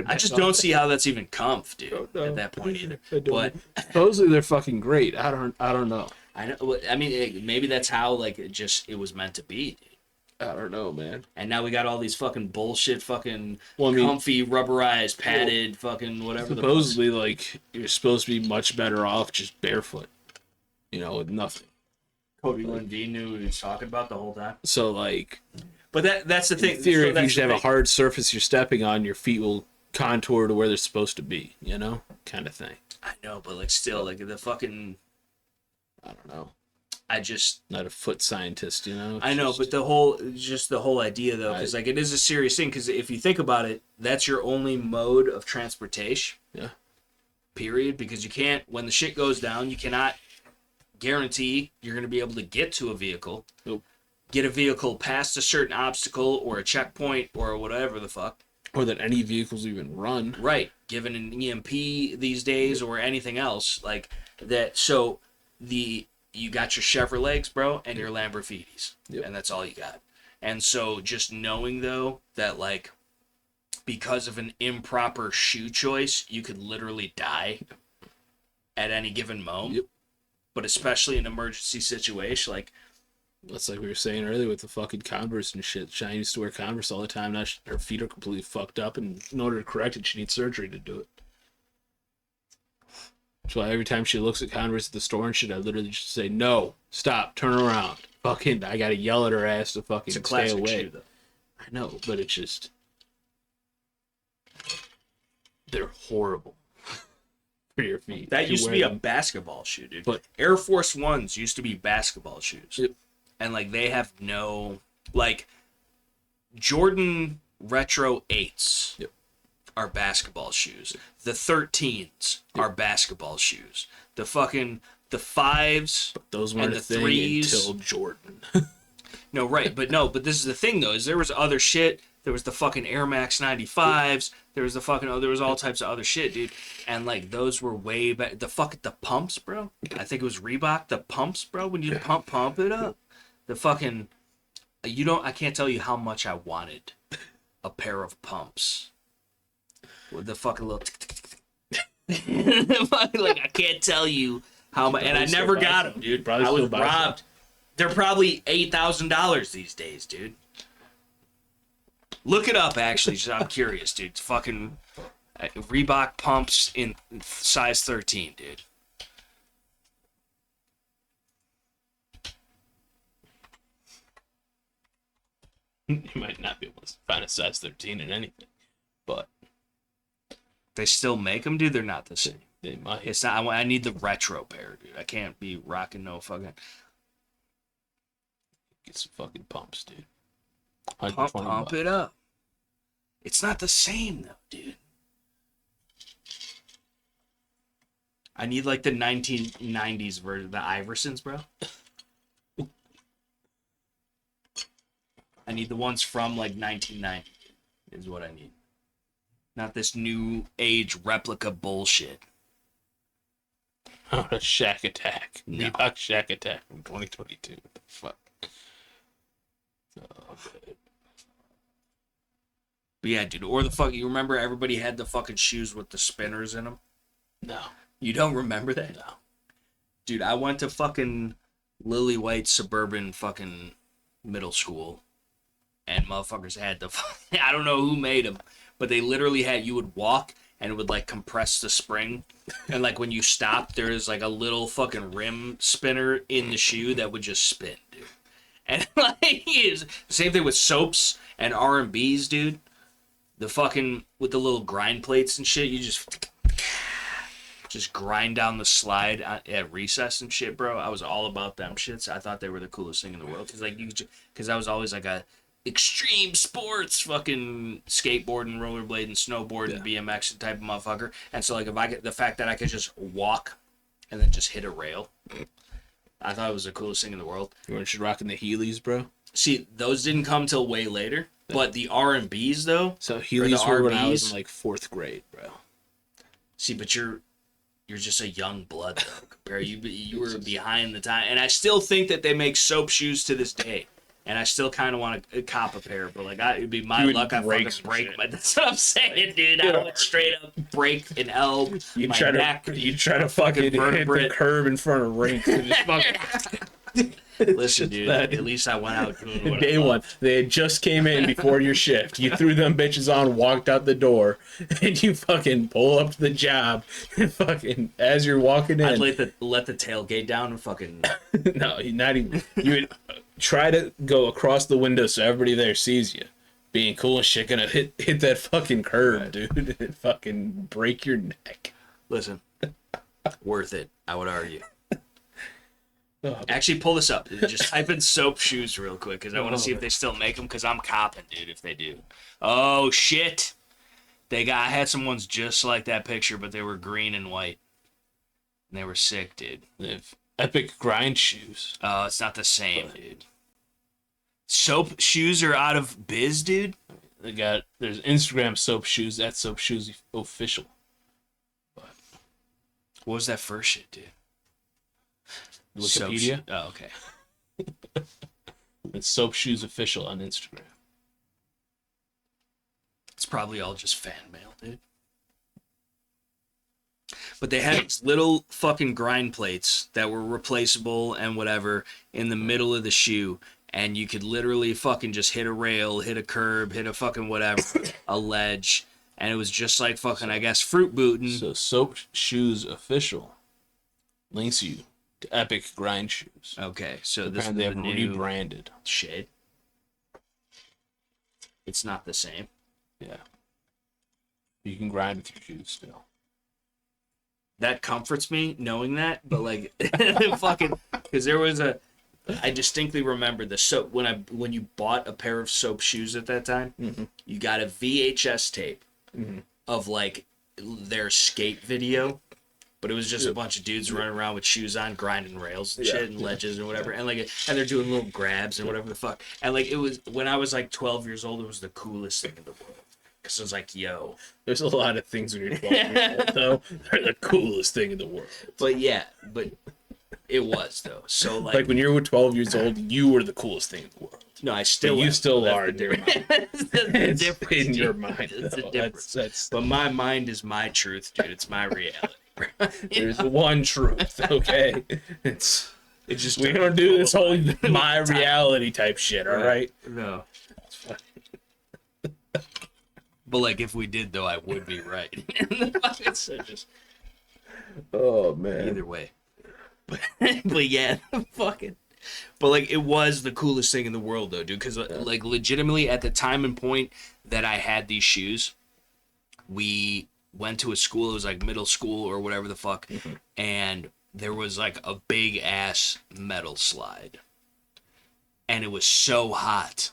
I just don't see how that's even comf, dude. At that point either. But supposedly they're fucking great. I don't know. I know. I mean, maybe that's how like it was meant to be, dude. I don't know, man. And now we got all these fucking bullshit, fucking comfy, rubberized, padded, fucking whatever. Supposedly, like you're supposed to be much better off just barefoot, with nothing. Cody Lundin knew what he was talking about the whole time. So like. But that's the thing. In theory, if you just have a hard surface you're stepping on, your feet will contour to where they're supposed to be, kind of thing. I know, but like still, like the fucking, I don't know. I just not a foot scientist, I know, but the whole idea though, because like it is a serious thing. Because if you think about it, that's your only mode of transportation. Yeah. Period. Because you can't, when the shit goes down, you cannot guarantee you're going to be able to get to a vehicle. Nope. get a vehicle past a certain obstacle or a checkpoint or whatever the fuck. Or that any vehicles even run. Right. Given an EMP these days or anything else like that. So you got your Chevrolets, bro, and your Lamborghinis. Yep. And that's all you got. And so just knowing, though, that, like, because of an improper shoe choice, you could literally die at any given moment. Yep. But especially in an emergency situation, like... That's like we were saying earlier with the fucking Converse and shit. Shine used to wear Converse all the time. Now her feet are completely fucked up, and in order to correct it, she needs surgery to do it. So every time she looks at Converse at the store and shit, I literally just say, no, stop, turn around. Fucking, I gotta yell at her ass to fucking stay away. Shoe, though. I know, but it's just... They're horrible for your feet. That used to be a basketball shoe, dude. But Air Force Ones used to be basketball shoes. Yep. And, like, they have no... Like, Jordan Retro 8s are basketball shoes. The 13s are basketball shoes. The 5s but those weren't and the 3s until Jordan. No, right. But this is the thing, though, is there was other shit. There was the fucking Air Max 95s. There was the fucking... there was all types of other shit, dude. And, like, those were way back... The pumps, bro. I think it was Reebok. The pumps, bro. When you pump it up. The fucking... I can't tell you how much I wanted a pair of pumps. With the fucking little... Like, I can't tell you how much... And I never got them, dude. I was robbed. They're probably $8,000 these days, dude. Look it up, actually. I'm curious, dude. It's fucking Reebok pumps in size 13, dude. You might not be able to find a size 13 in anything, but they still make them, dude. They're not the same. They might. It's not. I need the retro pair, dude. I can't be rocking no fucking. Get some fucking pumps, dude. Pump it up. It's not the same though, dude. I need like the 1990s version, the Iversons, bro. I need the ones from like 1990 is what I need. Not this new age replica bullshit. Oh, a Shack Attack. No. Reebok Shack Attack from 2022. What the fuck? Oh, good. But yeah, dude. Or the fuck, you remember everybody had the fucking shoes with the spinners in them? No. You don't remember that? No. Dude, I went to fucking Lily White suburban fucking middle school. And motherfuckers had the... I don't know who made them. But they literally had... You would walk and it would like compress the spring. And like when you stopped, there is like a little fucking rim spinner in the shoe that would just spin, dude. And like... the same thing with soaps and R&Bs, dude. The fucking... With the little grind plates and shit, you just grind down the slide at recess and shit, bro. I was all about them shits. I thought they were the coolest thing in the world. Because I was always like a... extreme sports fucking skateboarding, rollerblading, snowboarding, BMX type of motherfucker. And so like if I get the fact that I could just walk and then just hit a rail, I thought it was the coolest thing in the world. You weren't just rocking the Heelys, bro? See, those didn't come till way later. Yeah. But the R&Bs though. So Heelys were when I was in like 4th grade, bro. See, but you're just a young blood though. Compared you were behind the time, and I still think that they make soap shoes to this day. And I still kind of want to cop a pair, but like it'd be my luck. I fucking break. But that's what I'm saying, dude. I would straight up break an elbow. You try to fucking hit the curb in front of rinks. Listen, dude. At least I went out doing what Day one, they had just came in before your shift. You threw them bitches on, walked out the door, and you fucking pull up to the job. And fucking as you're walking in, I'd let the tailgate down and fucking. No, not even. You would try to go across the window so everybody there sees you. Being cool and shit, gonna hit that fucking curb, right, dude, and fucking break your neck. Listen, worth it. I would argue. Actually, pull this up. Just type in soap shoes real quick because I want to see if they still make them because I'm copping, dude, if they do. Oh, shit. I had some ones just like that picture, but they were green and white. And they were sick, dude. They have epic grind shoes. Oh, it's not the same, dude. Soap shoes are out of biz, dude. There's Instagram soap shoes. That's soap shoes official. But what was that first shit, dude? Wikipedia. Oh, okay. It's soap shoes official on Instagram. It's probably all just fan mail, dude. But they had these little fucking grind plates that were replaceable and whatever in the middle of the shoe. And you could literally fucking just hit a rail, hit a curb, hit a fucking whatever, a ledge. And it was just like fucking, I guess, fruit booting. So Soap Shoes Official links you to Epic Grind Shoes. Okay, so Apparently this is they the have new rebranded. shit. It's not the same. Yeah. You can grind with your shoes still. That comforts me knowing that, but like fucking, because there was I distinctly remember the soap when you bought a pair of soap shoes at that time, you got a VHS tape of like their skate video, but it was just a bunch of dudes running around with shoes on, grinding rails and shit and ledges and whatever, and like they're doing little grabs and whatever the fuck, and like it was when I was like 12 years old, it was the coolest thing in the world. Because I was like, yo. There's a lot of things when you're 12 years old, though. They're the coolest thing in the world. But yeah, it was, though. So, like when you were 12 years old, you were the coolest thing in the world. No, I still but you still are in your mind. It's different in your mind. It's a difference. But my mind is my truth, dude. It's my reality. There's one truth, okay? It's just we don't do this whole my reality type shit, all right? No. But like, if we did, though, I would be right. So just, oh man. Either way, but yeah, fucking. But like, it was the coolest thing in the world, though, dude. Because like, legitimately, at the time and point that I had these shoes, we went to a school. It was like middle school or whatever the fuck, and there was like a big ass metal slide, and it was so hot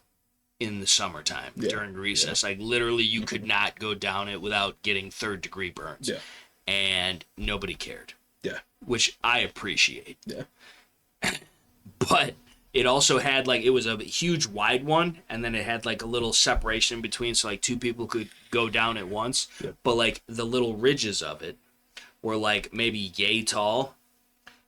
in the summertime during recess. Like literally you could not go down it without getting 3rd degree burns. Yeah. And nobody cared. Yeah. Which I appreciate. Yeah. But it also had like, it was a huge wide one, and then it had like a little separation in between so like 2 people could go down at once. Yeah. But like the little ridges of it were like maybe yay tall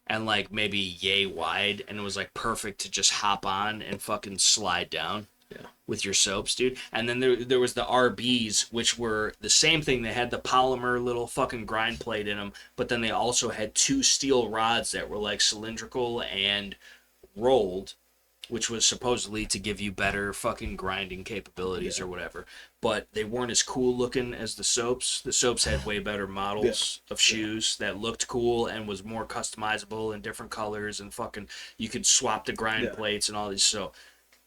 and like maybe yay wide, and it was like perfect to just hop on and fucking slide down. Yeah. With your soaps, dude. And then there was the RBs, which were the same thing. They had the polymer little fucking grind plate in them, but then they also had 2 steel rods that were like cylindrical and rolled, which was supposedly to give you better fucking grinding capabilities or whatever. But they weren't as cool looking as the soaps. The soaps had way better models of shoes that looked cool and was more customizable in different colors, and fucking you could swap the grind plates and all these. So.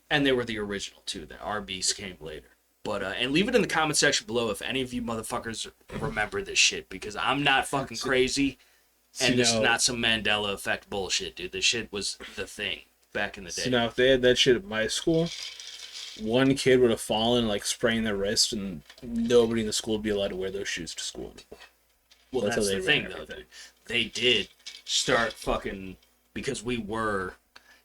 And they were the original, too. The RBs came later. But, and leave it in the comment section below if any of you motherfuckers remember this shit. Because I'm not fucking crazy. And this is not some Mandela effect bullshit, dude. This shit was the thing back in the day. So now, if they had that shit at my school, one kid would have fallen, like, spraining their wrist, and nobody in the school would be allowed to wear those shoes to school anymore. Well, that's the thing, though, dude. They did start fucking... Because we were...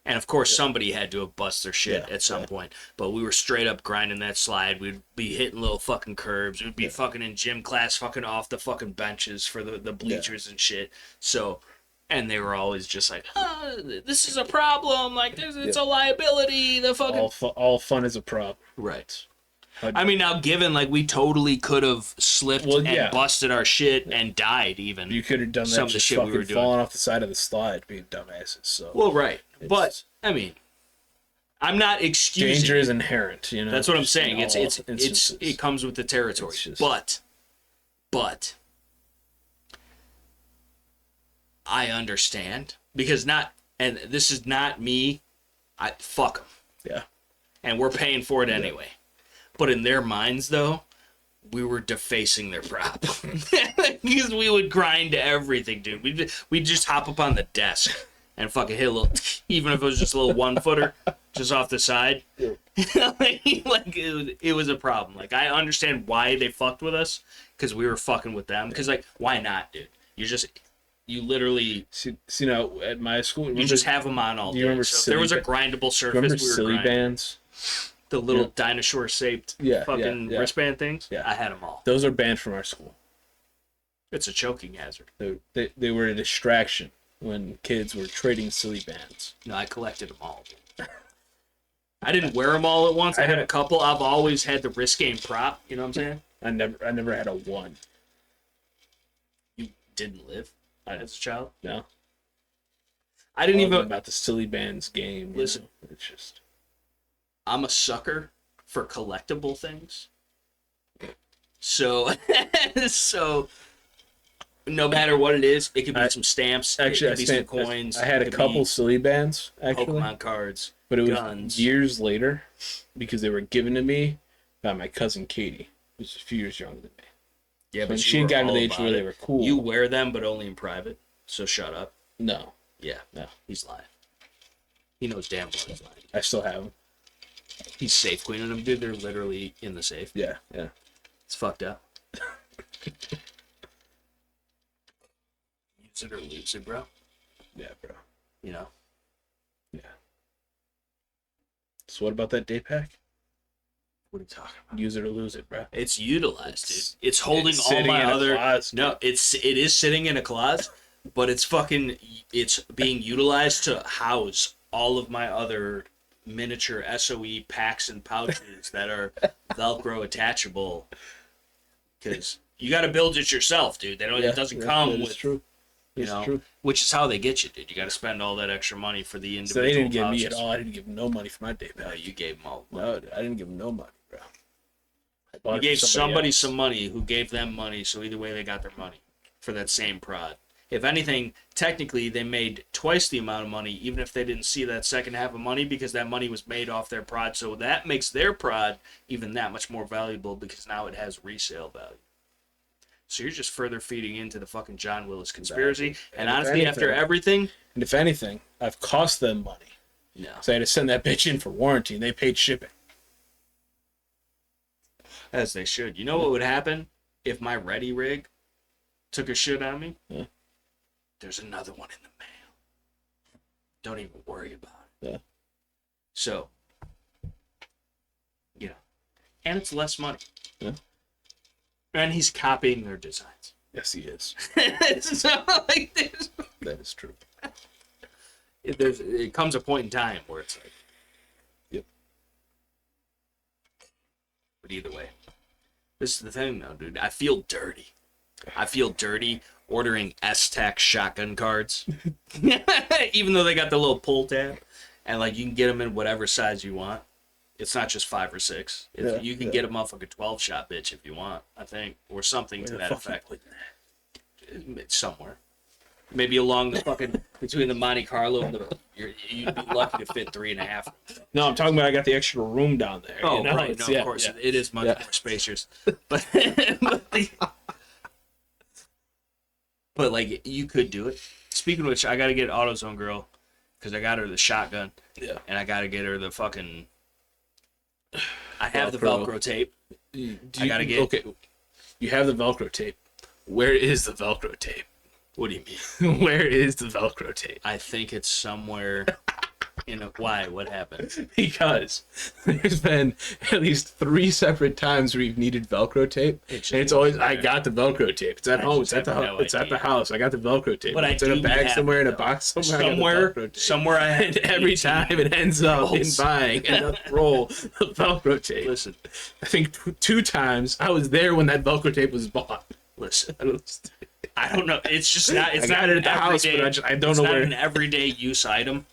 And, of course, somebody had to have bust their shit at some point. But we were straight up grinding that slide. We'd be hitting little fucking curbs. We'd be fucking in gym class, fucking off the fucking benches for the bleachers and shit. So, and they were always just like, this is a problem. Like, it's a liability. The fucking... All fun is a problem. Right. I mean, now, given, like, we totally could have slipped and busted our shit and died, even. You could have done that. Some of the shit we were doing. Falling off the side of the slide, being dumbasses. So. Well, right. But, I mean, I'm not excusing. Danger is inherent, you know? That's what I'm saying. It comes with the territory. But, I understand. Because and this is not me, fuck them. Yeah. And we're paying for it anyway. But in their minds, though, we were defacing their prop. Because we would grind everything, dude. We'd just hop up on the desk and fucking hit a little, even if it was just a little 1-footer, just off the side. Yeah. It was a problem. Like, I understand why they fucked with us, because we were fucking with them. Because, like, why not, dude? You literally... See, now, at my school... You just have them on all day. So if there was a grindable surface, we were grinding. Silly bands? The little dinosaur-shaped fucking wristband things? Yeah. I had them all. Those are banned from our school. It's a choking hazard. They were a distraction when kids were trading silly bands. No, I collected them all. I didn't wear them all at once. I had a couple. I've always had the wrist game prop. You know what I'm saying? I never had a one. You didn't live as a child? No. I didn't even... about the silly bands game. Listen. It's just... I'm a sucker for collectible things. So no matter what it is, it could be some stamps, it could be some coins. I had a couple silly bands, actually. Pokemon cards, but it was guns. Years later, because they were given to me by my cousin Katie, who's a few years younger than me. Yeah, but she got to the age where they were cool. You wear them, but only in private, so shut up. No. Yeah, no, he's lying. He knows damn well he's lying. I still have them. He's safe queening them, dude. They're literally in the safe. Yeah. It's fucked up. Use it or lose it, bro. Yeah, bro. You know? Yeah. So what about that day pack? What are you talking about? Use it or lose it, bro. It's utilized, dude. It's holding all my other... No, it is sitting in a closet, but it's being utilized to house all of my other miniature SOE packs and pouches that are Velcro attachable. Because you got to build it yourself, dude. It doesn't come with... True. True. Which is how they get you, dude. You got to spend all that extra money for the individual. So they didn't give pouches. me at all. I didn't give them no money for my day pack. No, you gave them all. No, I didn't give them no money, bro. You gave somebody some money who gave them money, so either way they got their money for that same prod. If anything, technically they made twice the amount of money, even if they didn't see that second half of money, because that money was made off their prod. So that makes their prod even that much more valuable, because now it has resale value. So you're just further feeding into the fucking John Willis conspiracy. And honestly, after everything... And if anything, I've cost them money. No. So I had to send that bitch in for warranty, and they paid shipping. As they should. You know what would happen if my Ready rig took a shit on me? Yeah. There's another one in the mail. Don't even worry about it. Yeah. So, and it's less money. Yeah. And he's copying their designs. Yes, he is. So, like this. That is true. It comes a point in time where it's like... Yep. But either way. This is the thing, though, dude. I feel dirty. I feel dirty ordering S.T.P.P shotgun cards. Even though they got the little pull tab. And, like, you can get them in whatever size you want. It's not just 5 or 6. You can get a motherfucking 12-shot bitch if you want, I think. Or something to that effect. Somewhere. Maybe along the fucking... between the Monte Carlo and the... You'd be lucky to fit 3.5. No, I'm talking about I got the extra room down there. Oh, right. No, of course. It is much more spacious. But like, you could do it. Speaking of which, I got to get AutoZone Girl, because I got her the shotgun. Yeah. And I got to get her the fucking... I have the Velcro tape. I got to get... Okay, you have the Velcro tape. Where is the Velcro tape? What do you mean? Where is the Velcro tape? I think it's somewhere in a... Why? What happened? Because there's been at least 3 separate times where you've needed Velcro tape. It's always, I got the Velcro tape. It's at home. It's at the house. I got the Velcro tape. But it's in a bag somewhere, in a box somewhere. Somewhere I have. And every time it ends up in buying another roll of Velcro tape. Listen. I think 2 times I was there when that Velcro tape was bought. Listen. I don't know. It's just not. It's not at the house, but I don't know where. It's not an everyday use item,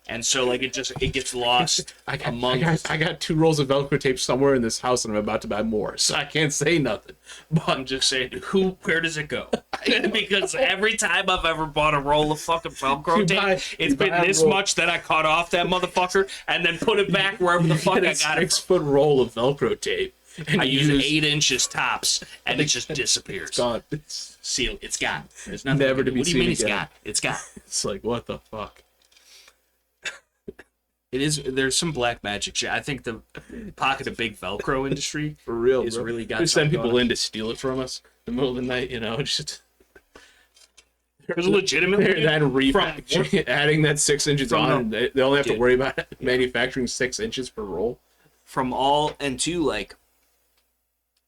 and so like it gets lost. I got 2 rolls of Velcro tape somewhere in this house, and I'm about to buy more, so I can't say nothing. But I'm just saying, where does it go? Because every time I've ever bought a roll of fucking Velcro tape, it's been this much that I cut off that motherfucker and then put it back wherever the fuck I got it. 6-foot roll of Velcro tape. And I use 8 inches tops, and it just disappears. It's gone. Seal. It's gone. There's nothing. Never to be seen again. What do you mean it's gone? It's like, what the fuck? It is. There's some black magic shit. I think the pocket of big Velcro industry for real is really got. We send people in to steal it from us in the middle of the night. Just. There's legitimately adding that 6 inches on. They only have to worry about manufacturing 6 inches per roll. from all, and two, like,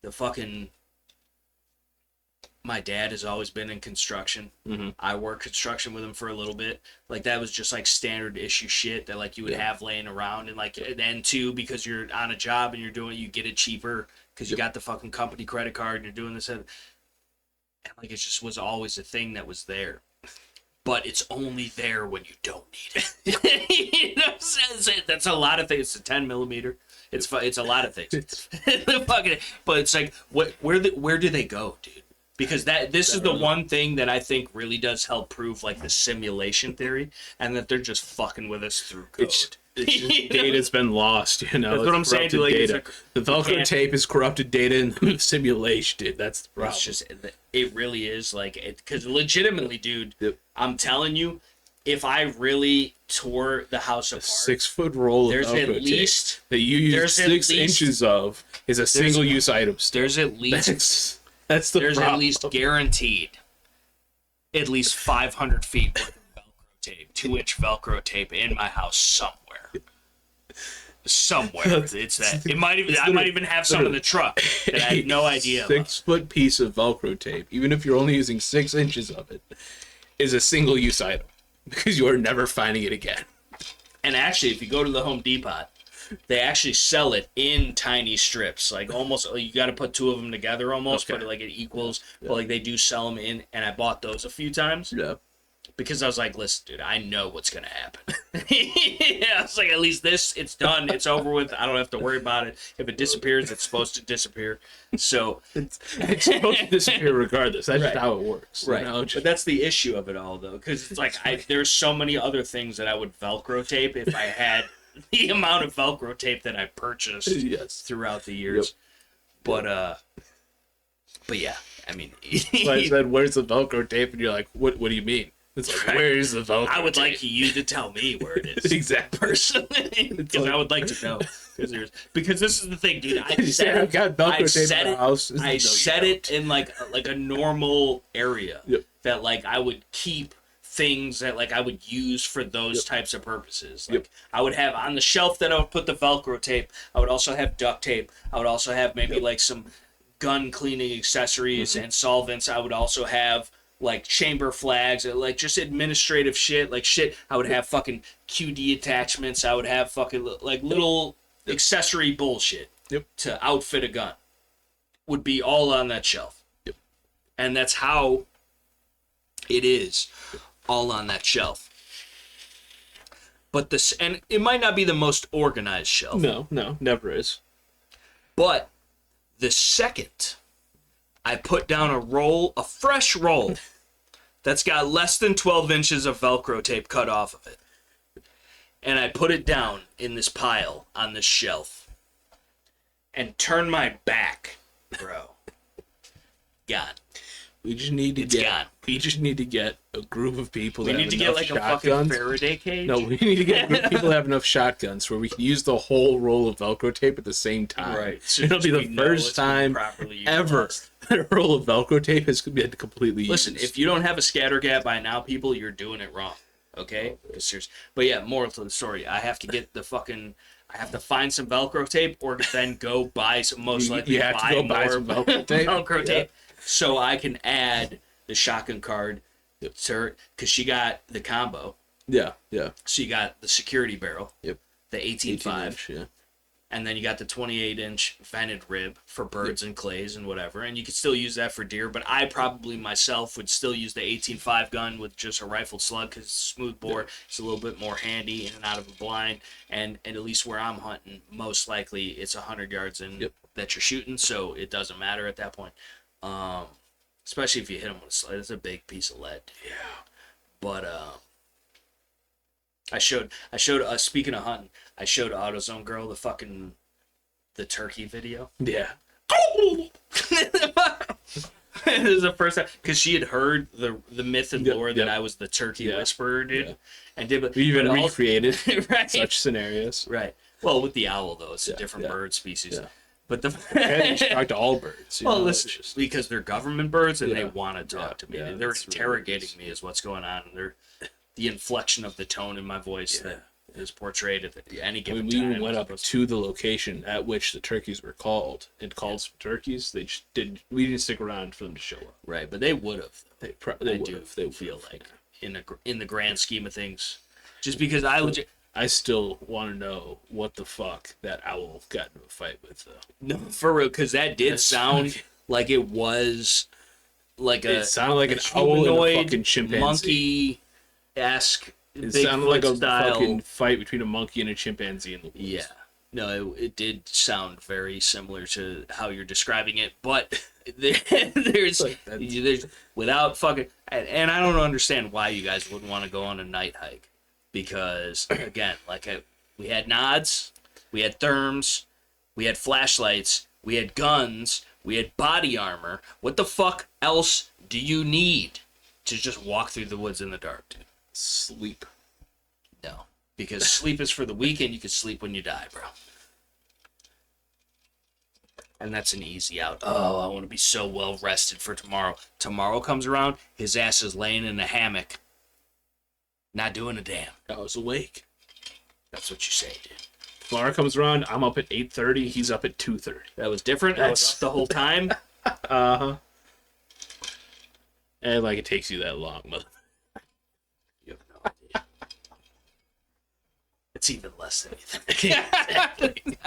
the fucking, my dad has always been in construction. Mm-hmm. I worked construction with him for a little bit. Like, that was just, like, standard issue shit that, like, you would have laying around. And, like, and then, too, because you're on a job and you're doing it, you get it cheaper because you got the fucking company credit card and you're doing this. And, like, it just was always a thing that was there. But it's only there when you don't need it. You know what I'm saying? That's a lot of things. It's a 10 millimeter. It's a lot of things. But it's like, where do they go, dude? Because this is the one thing that I think really does help prove, like, the simulation theory, and that they're just fucking with us through code. It's just data's been lost, you know. That's what I'm saying. Like, data. The Velcro tape is corrupted data in the simulation, dude. That's the problem. It's just, it really is, like, because legitimately, dude, I'm telling you, if I really tore the house apart, 6-foot roll of Velcro tape that you use 6 inches of is a single-use item. There's at least... That's the problem. At least guaranteed at least 500 feet worth of Velcro tape, 2-inch Velcro tape in my house somewhere. It's that. I might even have some in the truck that I had no idea. 6-foot piece of Velcro tape, even if you're only using 6 inches of it, is a single-use item because you are never finding it again. And actually, if you go to the Home Depot, they actually sell it in tiny strips, like almost, you got to put 2 of them together almost, but like it equals, but like they do sell them in, and I bought those a few times. Yeah. Because I was like, listen, dude, I know what's going to happen. I was like, at least it's done. It's over with. I don't have to worry about it. If it disappears, it's supposed to disappear. So it's supposed to disappear regardless. That's just how it works. Right. You know? But that's the issue of it all, though. Because it's like, there's so many other things that I would Velcro tape if I had the amount of Velcro tape that I purchased throughout the years. But yeah, I mean, so I said, "Where's the Velcro tape?" And you're like, "What do you mean?" It's like, where's the Velcro? I would tape? like you to tell me where it is. Exactly. Personally, because I would like to know. Because this is the thing, dude. I set I've got Velcro tape in the house. I set it in like a normal area that like I would keep things that like I would use for those types of purposes. Like I would have on the shelf that I would put the Velcro tape. I would also have duct tape. I would also have maybe like some gun cleaning accessories and solvents. I would also have like chamber flags, like just administrative shit, like shit. I would have fucking QD attachments. I would have fucking like little accessory bullshit to outfit a gun. Would be all on that shelf. And that's how it is. All on that shelf. But and it might not be the most organized shelf. No, never is. But the second I put down a fresh roll that's got less than 12 inches of Velcro tape cut off of it, and I put it down in this pile on this shelf and turn my back, bro, gone. We just need to get a group of people. We need to get like shotguns. A fucking Faraday cage. No, we need to get a group of people that have enough shotguns where we can use the whole roll of Velcro tape at the same time. Right. So it'll be the first time ever that a roll of Velcro tape has been completely used. Listen, if you don't have a scatter gap by now, people, you're doing it wrong. Okay? But yeah, moral to the story. I have to get I have to find some Velcro tape, or then go buy some. Most likely, you have to go buy some Velcro tape. Velcro tape. So I can add the shotgun card to her, because she got the combo. Yeah. So you got the security barrel. Yep. The 18.5. Yeah. And then you got the 28-inch vented rib for birds and clays and whatever. And you could still use that for deer, but I probably myself would still use the 18.5 gun with just a rifled slug, because it's smooth bore. It's a little bit more handy in and out of a blind. And at least where I'm hunting, most likely it's 100 yards in that you're shooting, so it doesn't matter at that point. Especially if you hit them with a sled. It's a big piece of lead. Yeah. But I showed speaking of hunting, I showed AutoZone girl the turkey video. Yeah. It was the first time, because she had heard the myth and lore that I was the turkey whisperer, dude. And we even recreated such scenarios. Right. Well, with the owl though, it's a different bird species. Yeah. But you talk to all birds. Well, listen, because they're government birds and they want to talk to me. They're interrogating me is what's going on. The inflection of the tone in my voice that is portrayed at any given we time. even went up to the location at which the turkeys were called and called some turkeys. They just didn't. We didn't stick around for them to show up. Right, but they would have. They feel like in the grand scheme of things, just because I still want to know what the fuck that owl got into a fight with, though. No, for real, because that did sound like it was like it sounded like an owl and a fucking chimpanzee. Monkey-esque. It sounded like a style. fucking fight between a monkey and a chimpanzee in the woods. Yeah. No, it did sound very similar to how you're describing it, but there's without fucking, and I don't understand why you guys wouldn't want to go on a night hike, because again, we had nods, we had therms, we had flashlights, we had guns, we had body armor. What the fuck else do you need to just walk through the woods in the dark, dude? Sleep. No, because sleep is for the weak, and you can sleep when you die, bro. And that's an easy out. Oh, I want to be so well rested for tomorrow. Tomorrow comes around, his ass is laying in a hammock, not doing a damn. I was awake. That's what you say, dude. Tomorrow comes around, I'm up at 8:30, he's up at 2:30. That was different. I was up the whole time. Uh-huh. And like it takes you that long, mother. You have no idea. It's even less than you think.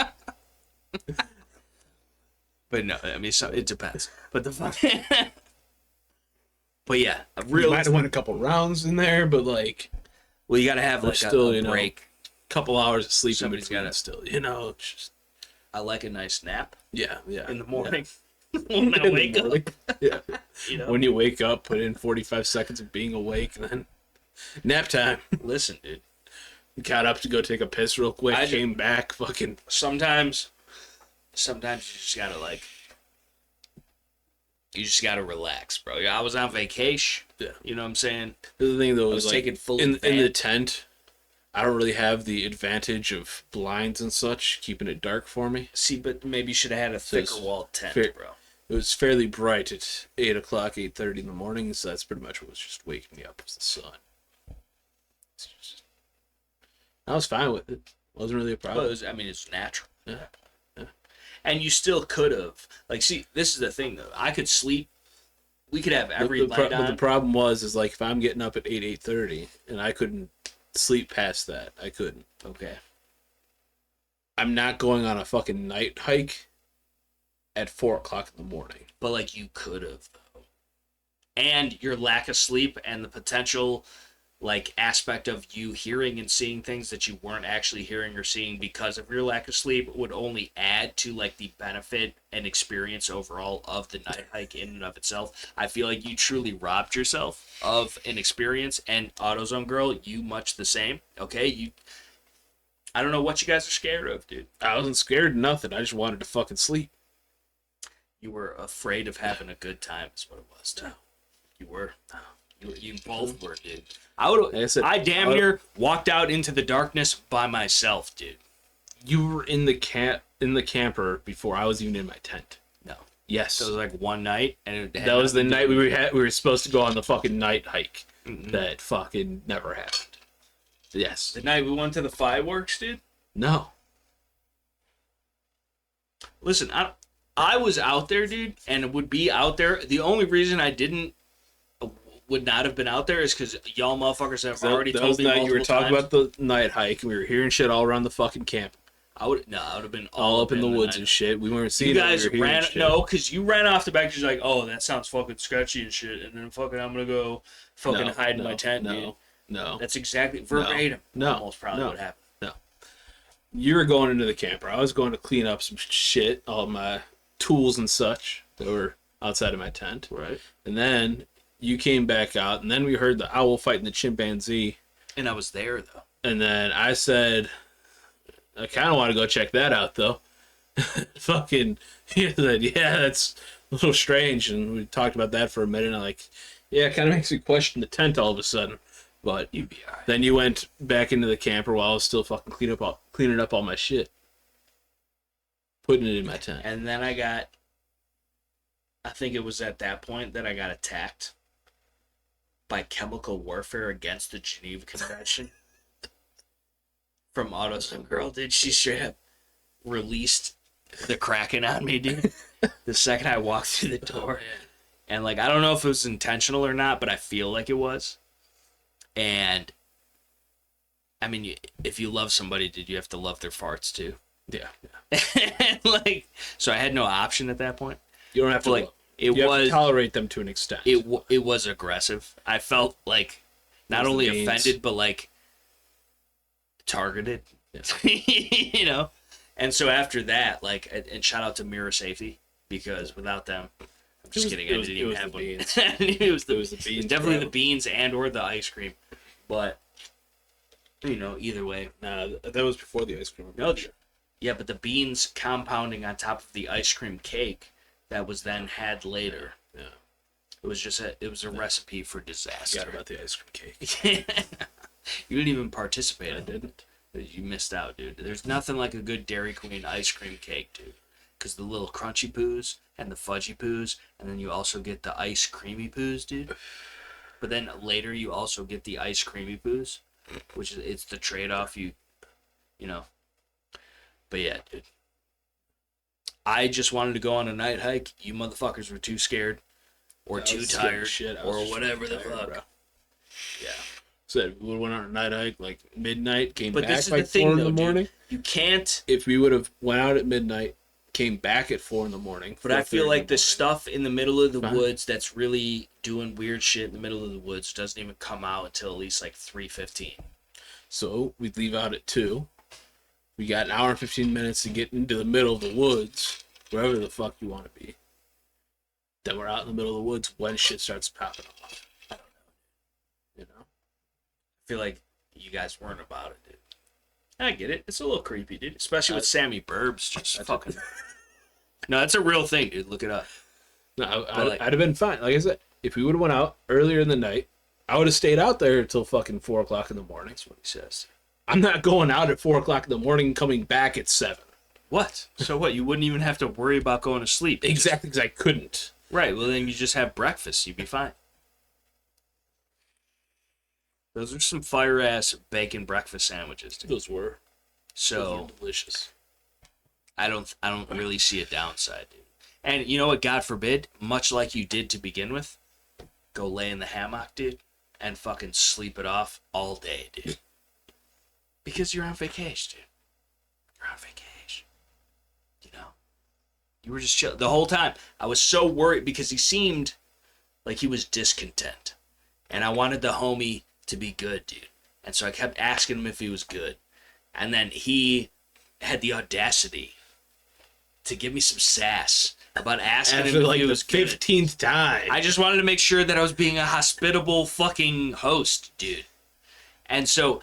But no, I mean, it depends. But but yeah, You might have won a couple rounds in there, but like, well, you gotta have like still, a break. Couple hours of sleep in between. Gotta still, just... I like a nice nap. Yeah. In the morning. When I wake up. Yeah. You know? When you wake up, put in 45 seconds of being awake, and then nap time. Listen, dude. Got up to go take a piss real quick, came back, fucking... Sometimes you just gotta relax, bro. I was on vacation. Yeah. You know what I'm saying? The thing though is, like, taking full in the tent, I don't really have the advantage of blinds and such, keeping it dark for me. See, but maybe you should have had a thicker wall tent, bro. It was fairly bright at 8 o'clock, 8:30 in the morning, so that's pretty much what was just waking me up was the sun. I was fine with it. Wasn't really a problem. Well, it's natural. Yeah. And you still could have, see, this is the thing though. I could sleep. We could have every light on. But the problem is like if I'm getting up at 8:30 and I couldn't sleep past that, I couldn't. Okay. I'm not going on a fucking night hike at 4 o'clock in the morning. But you could have though. And your lack of sleep and the potential aspect of you hearing and seeing things that you weren't actually hearing or seeing because of your lack of sleep would only add to the benefit and experience overall of the night hike in and of itself. I feel like you truly robbed yourself of an experience, and AutoZone Girl, you much the same. Okay, I don't know what you guys are scared of, dude. I wasn't scared of nothing. I just wanted to fucking sleep. You were afraid of having a good time is what it was, too. You were. You both were, dude. I damn near walked out into the darkness by myself, dude. You were in the camper before I was even in my tent. No. Yes. So it was one night, and that was the night we were supposed to go on the fucking night hike. Mm-hmm. That fucking never happened. Yes. The night we went to the fireworks, dude? No. Listen, I was out there, dude, and would be out there. The only reason I would not have been out there is because y'all motherfuckers have already told me multiple times. You were talking about the night hike, and we were hearing shit all around the fucking camp. I would have been all up in the woods and shit. We weren't seeing. You guys because you ran off the back. You're like, oh, that sounds fucking sketchy and shit, and then fucking I'm gonna go hide in my tent, dude. No, that's exactly verbatim. No, almost probably what happened. No, you were going into the camper. I was going to clean up some shit, all my tools and such that were outside of my tent. Right, and then you came back out, and then we heard the owl fighting the chimpanzee. And I was there, though. And then I said, I kind of want to go check that out, though. Fucking, he said, yeah, that's a little strange. And we talked about that for a minute. And it kind of makes me question the tent all of a sudden. But then you went back into the camper while I was still fucking cleaning up all my shit. Putting it in my tent. And then I think it was at that point that I got attacked by chemical warfare against the Geneva Convention. from Auto Some Girl, dude. She straight up released the Kraken on me, dude. The second I walked through the door. And, like, I don't know if it was intentional or not, but I feel like it was. And, I mean, if you love somebody, dude, you have to love their farts, too. Yeah. And, like, so I had no option at that point. You don't have to, like, you have to tolerate them to an extent. It was aggressive. I felt, like, not only offended, but, like, targeted. Yeah. You know? And so after that, like, and shout out to Mirror Safety, because without them, I'm just kidding. I didn't even have one. It was the beans. Definitely the beans and or the ice cream. But, you know, either way. Nah, that was before the ice cream. No, yeah, but the beans compounding on top of the ice cream cake that was then had later. Yeah. It was just a recipe for disaster. Forgot about the ice cream cake. You didn't even participate. I didn't. You missed out, dude. There's nothing like a good Dairy Queen ice cream cake, dude. Because the little crunchy poos and the fudgy poos, and then you also get the ice creamy poos, dude. But then later you also get the ice creamy poos, which is it's the trade-off you know. But yeah, dude. I just wanted to go on a night hike. You motherfuckers were too scared or too tired or whatever the fuck. Bro. Yeah. Said we went on a night hike like midnight, came but back this is like the thing, 4 in though, the morning. Dude. You can't. If we would have went out at midnight, came back at 4 in the morning. But I feel like the stuff in the middle of the woods that's really doing weird shit in the middle of the woods doesn't even come out until at least like 3:15. So we'd leave out at 2. We got an hour and 15 minutes to get into the middle of the woods, wherever the fuck you want to be. Then we're out in the middle of the woods when shit starts popping off. I don't know. You know? I feel like you guys weren't about it, dude. I get it. It's a little creepy, dude. Especially with Sammy Burbs just fucking... No, it's a real thing, dude. Look it up. No, I'd have been fine. Like I said, if we would have went out earlier in the night, I would have stayed out there until fucking 4 o'clock in the morning. That's what he says. I'm not going out at 4 o'clock in the morning and coming back at 7. What? So what? You wouldn't even have to worry about going to sleep. Exactly, because I couldn't. Right. Well, then you just have breakfast. You'd be fine. Those are some fire-ass bacon breakfast sandwiches, dude. Those were. So those were delicious. I don't really see a downside, dude. And you know what? God forbid, much like you did to begin with, go lay in the hammock, dude, and fucking sleep it off all day, dude. Because you're on vacation, dude. You're on vacation. You know? You were just chill the whole time. I was so worried because he seemed like he was discontent. And I wanted the homie to be good, dude. And so I kept asking him if he was good. And then he had the audacity to give me some sass about asking him if he was good. 15th time. I just wanted to make sure that I was being a hospitable fucking host, dude. And so,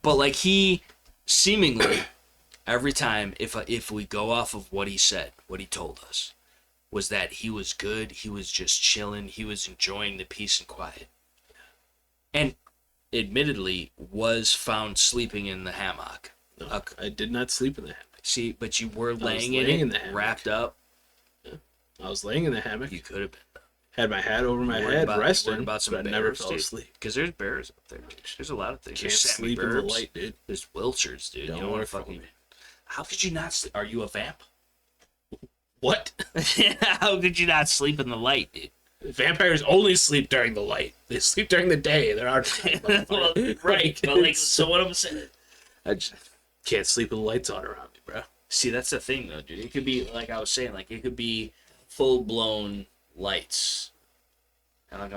but like he seemingly, every time, if we go off of what he said, what he told us, was that he was good, he was just chilling, he was enjoying the peace and quiet. And admittedly was found sleeping in the hammock. No, I did not sleep in the hammock. See, but you were laying in it, wrapped up. Yeah. I was laying in the hammock. You could have been. Had my hat over my head, resting, about some but I never fell asleep. Because there's bears up there. There's a lot of things. Can't sleep in the light, dude. There's Wiltshires, dude. You don't want to fucking... How could you not sleep? Are you a vamp? What? How could you not sleep in the light, dude? Vampires only sleep during the light. They sleep during the day. There are well, right. But like, so what I'm saying, I just can't sleep with the lights on around me, bro. See, that's the thing, though, dude. It could be like I was saying, like it could be full blown lights, and like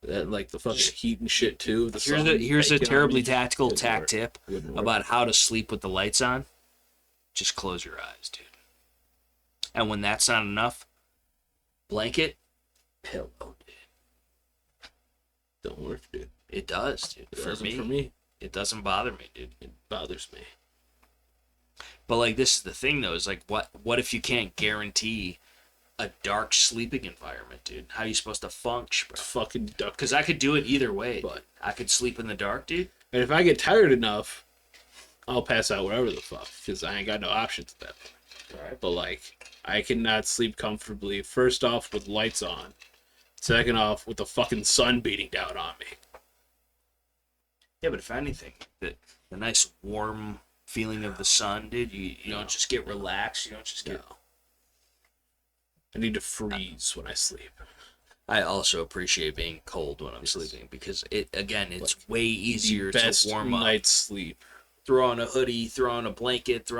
like the fucking heat and shit too. Here's a terribly tactical tip about how to sleep with the lights on. Just close your eyes, dude. And when that's not enough, blanket. Pillow, dude. Don't work, dude. It does, dude. For me, it doesn't bother me, dude. It bothers me. But like, this is the thing, though. Is like, what if you can't guarantee a dark sleeping environment, dude? How are you supposed to function, bro? Fucking dark. Because I could do it either way. But I could sleep in the dark, dude. And if I get tired enough, I'll pass out wherever the fuck, because I ain't got no options at that point. All right. But like, I cannot sleep comfortably. First off, with lights on. Second off, with the fucking sun beating down on me. Yeah, but if anything, the nice warm feeling of the sun, dude. You don't just get relaxed. You don't just get. No. I need to freeze when I sleep. I also appreciate being cold when I'm sleeping because it's way easier to warm up. Night's sleep. Throw on a hoodie, throw on a blanket,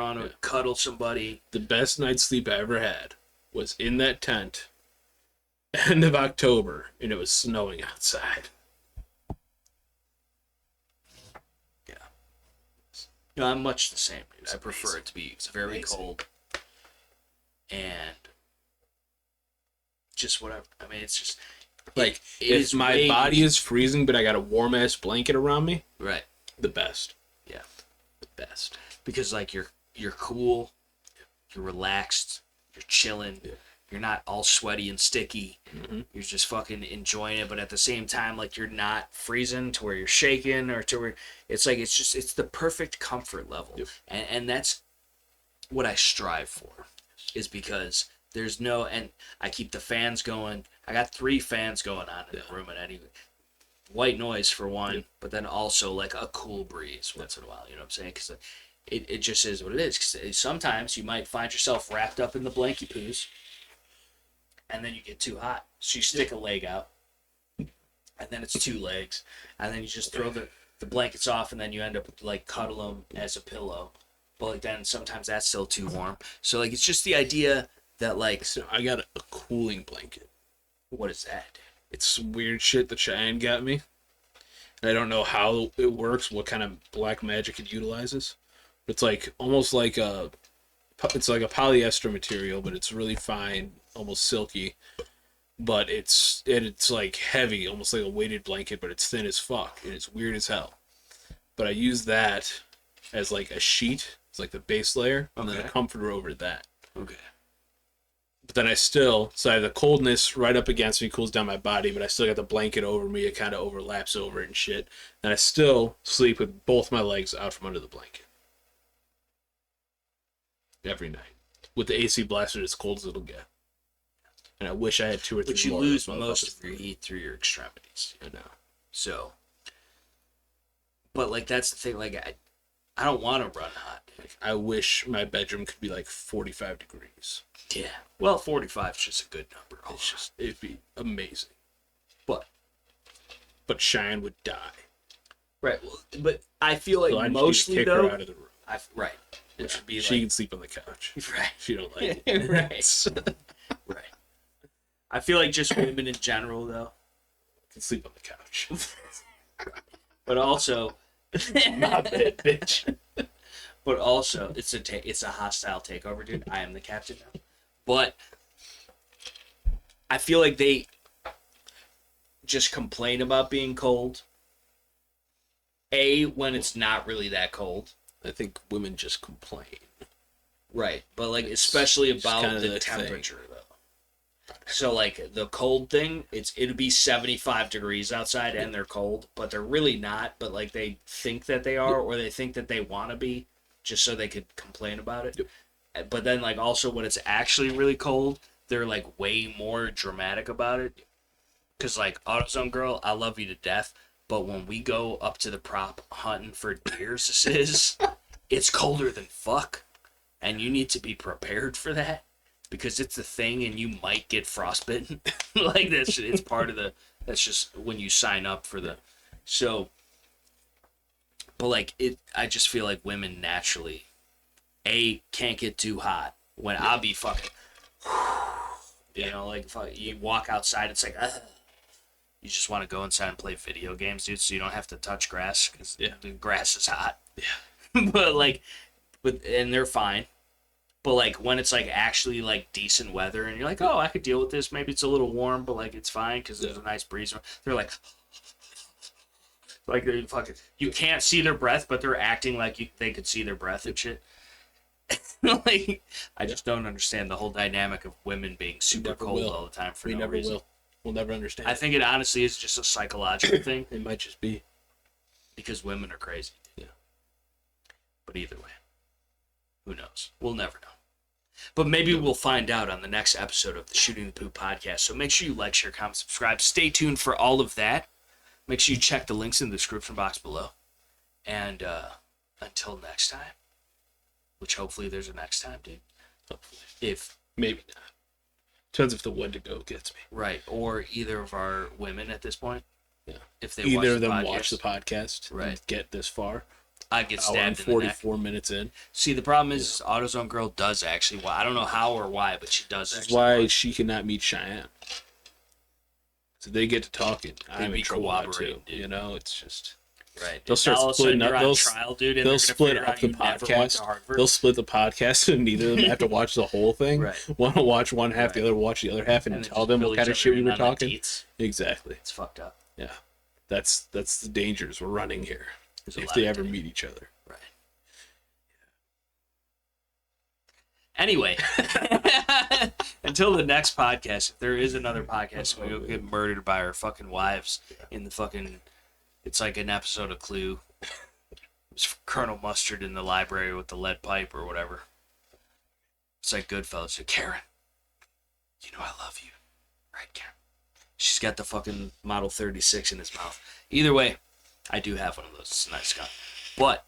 cuddle somebody. The best night's sleep I ever had was in that tent, end of October, and it was snowing outside. Yeah. I'm much the same, dude. I prefer it to be very cold. And just whatever. I mean, it's just... Like, if my body is freezing, but I got a warm-ass blanket around me... Right. The best. Yeah. The best. Because, like, you're cool, you're relaxed, you're chilling, you're not all sweaty and sticky, you're just fucking enjoying it, but at the same time, like, you're not freezing to where you're shaking, or to where... It's like, it's the perfect comfort level. Yep. And that's what I strive for, is because... There's no, and I keep the fans going. I got 3 fans going on in the room at any white noise for one, but then also like a cool breeze once in a while. You know what I'm saying? Because it just is what it is. Because sometimes you might find yourself wrapped up in the blankie poos, and then you get too hot, so you stick a leg out, and then it's 2 legs, and then you just throw the blankets off, and then you end up like cuddle them as a pillow. But like then sometimes that's still too warm. So like it's just the idea. That like, so I got a cooling blanket. What is that? It's some weird shit that Cheyenne got me. I don't know how it works, what kind of black magic it utilizes. It's like almost like it's like a polyester material, but it's really fine, almost silky. But it's like heavy, almost like a weighted blanket, but it's thin as fuck, and it's weird as hell. But I use that as like a sheet. It's like the base layer, and then a comforter over that. Okay. But then so I have the coldness right up against me, cools down my body, but I still got the blanket over me. It kind of overlaps over it and shit. And I still sleep with both my legs out from under the blanket. Every night. With the AC blasted as cold as it'll get. And I wish I had 2 or 3 But you more. lose most of your heat through your extremities. I know. So. But, like, that's the thing. Like, I don't want to run hot. I wish my bedroom could be like 45 degrees. Yeah. Well, 45 is just a good number. It'd be amazing. But Cheyenne would die. Right. Well, but I feel like so mostly kick her out of the room. Right. It should be she can sleep on the couch. Right. She don't like it. Right. Right. I feel like just women in general, though, can sleep on the couch. But also, not that bitch. But also, it's a hostile takeover, dude. I am the captain now. But I feel like they just complain about being cold. When it's not really that cold. I think women just complain. Right, but like especially about the temperature though. So like the cold thing, it'd be 75 degrees outside and they're cold, but they're really not. But like they think that they are, or they think that they want to be. Just so they could complain about it. Yep. But then, like, also when it's actually really cold, they're, like, way more dramatic about it. Because, like, AutoZone Girl, I love you to death. But when we go up to the prop hunting for deers, it's colder than fuck. And you need to be prepared for that. Because it's a thing and you might get frostbitten. Like, it's part of that's just when you sign up for so... But, like, I just feel like women naturally, can't get too hot. When I'll be fucking, you know, like, you walk outside, it's like, you just want to go inside and play video games, dude, so you don't have to touch grass, because the grass is hot. Yeah. And they're fine. But, like, when it's, like, actually, like, decent weather, and you're like, oh, I could deal with this, maybe it's a little warm, but, like, it's fine, because there's a nice breeze. They're like... Like they're fucking, you can't see their breath, but they're acting like they could see their breath and shit. Like, I just don't understand the whole dynamic of women being super cold all the time for no reason. We never will. We'll never understand. I think it honestly is just a psychological thing. It might just be because women are crazy. Yeah. But either way, who knows? We'll never know. But maybe we'll find out on the next episode of the Shooting the Poop podcast. So make sure you like, share, comment, subscribe. Stay tuned for all of that. Make sure you check the links in the description box below. And until next time, which hopefully there's a next time, dude. Hopefully. If maybe not. Depends if the Wendigo gets me. Right, or either of our women at this point. Yeah. If they either of them watch the podcast, right, and get this far. I get stabbed in 44 minutes in. See, the problem is, AutoZone Girl does actually. Well, I don't know how or why, but she does. That's why she cannot meet Cheyenne. So they get to talking. I'm in trouble too. Dude. You know, it's just. Right. They'll start splitting up. They'll split up the podcast. They'll split the podcast, and neither of them have to watch the whole thing. Right. One will watch one half, the other will watch the other half, and tell them what kind of shit we were talking. Exactly. It's fucked up. Yeah, that's the dangers we're running here. If they ever meet each other. Right. Anyway, until the next podcast, if there is another podcast, we go get murdered by our fucking wives in the fucking. It's like an episode of Clue. It's Colonel Mustard in the library with the lead pipe or whatever. It's like Goodfellas. So, Karen, you know I love you. Right, Karen? She's got the fucking Model 36 in his mouth. Either way, I do have one of those. It's a nice gun. But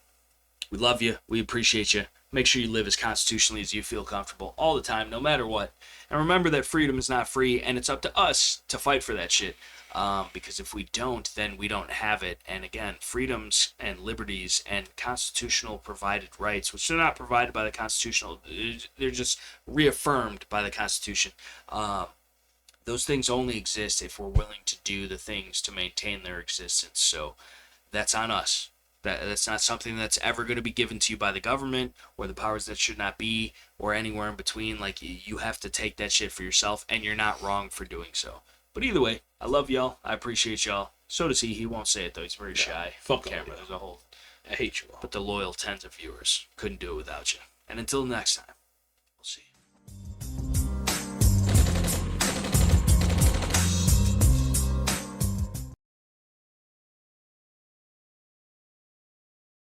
we love you. We appreciate you. Make sure you live as constitutionally as you feel comfortable all the time, no matter what. And remember that freedom is not free, and it's up to us to fight for that shit. Because if we don't, then we don't have it. And again, freedoms and liberties and constitutional provided rights, which are not provided by the Constitutional, they're just reaffirmed by the Constitution. Those things only exist if we're willing to do the things to maintain their existence. So that's on us. That's not something that's ever going to be given to you by the government or the powers that should not be or anywhere in between. Like, you have to take that shit for yourself, and you're not wrong for doing so. But either way, I love y'all. I appreciate y'all. So does he. He won't say it, though. He's very shy. Fuck camera as a whole. I hate you all. But the loyal tens of viewers couldn't do it without you. And until next time.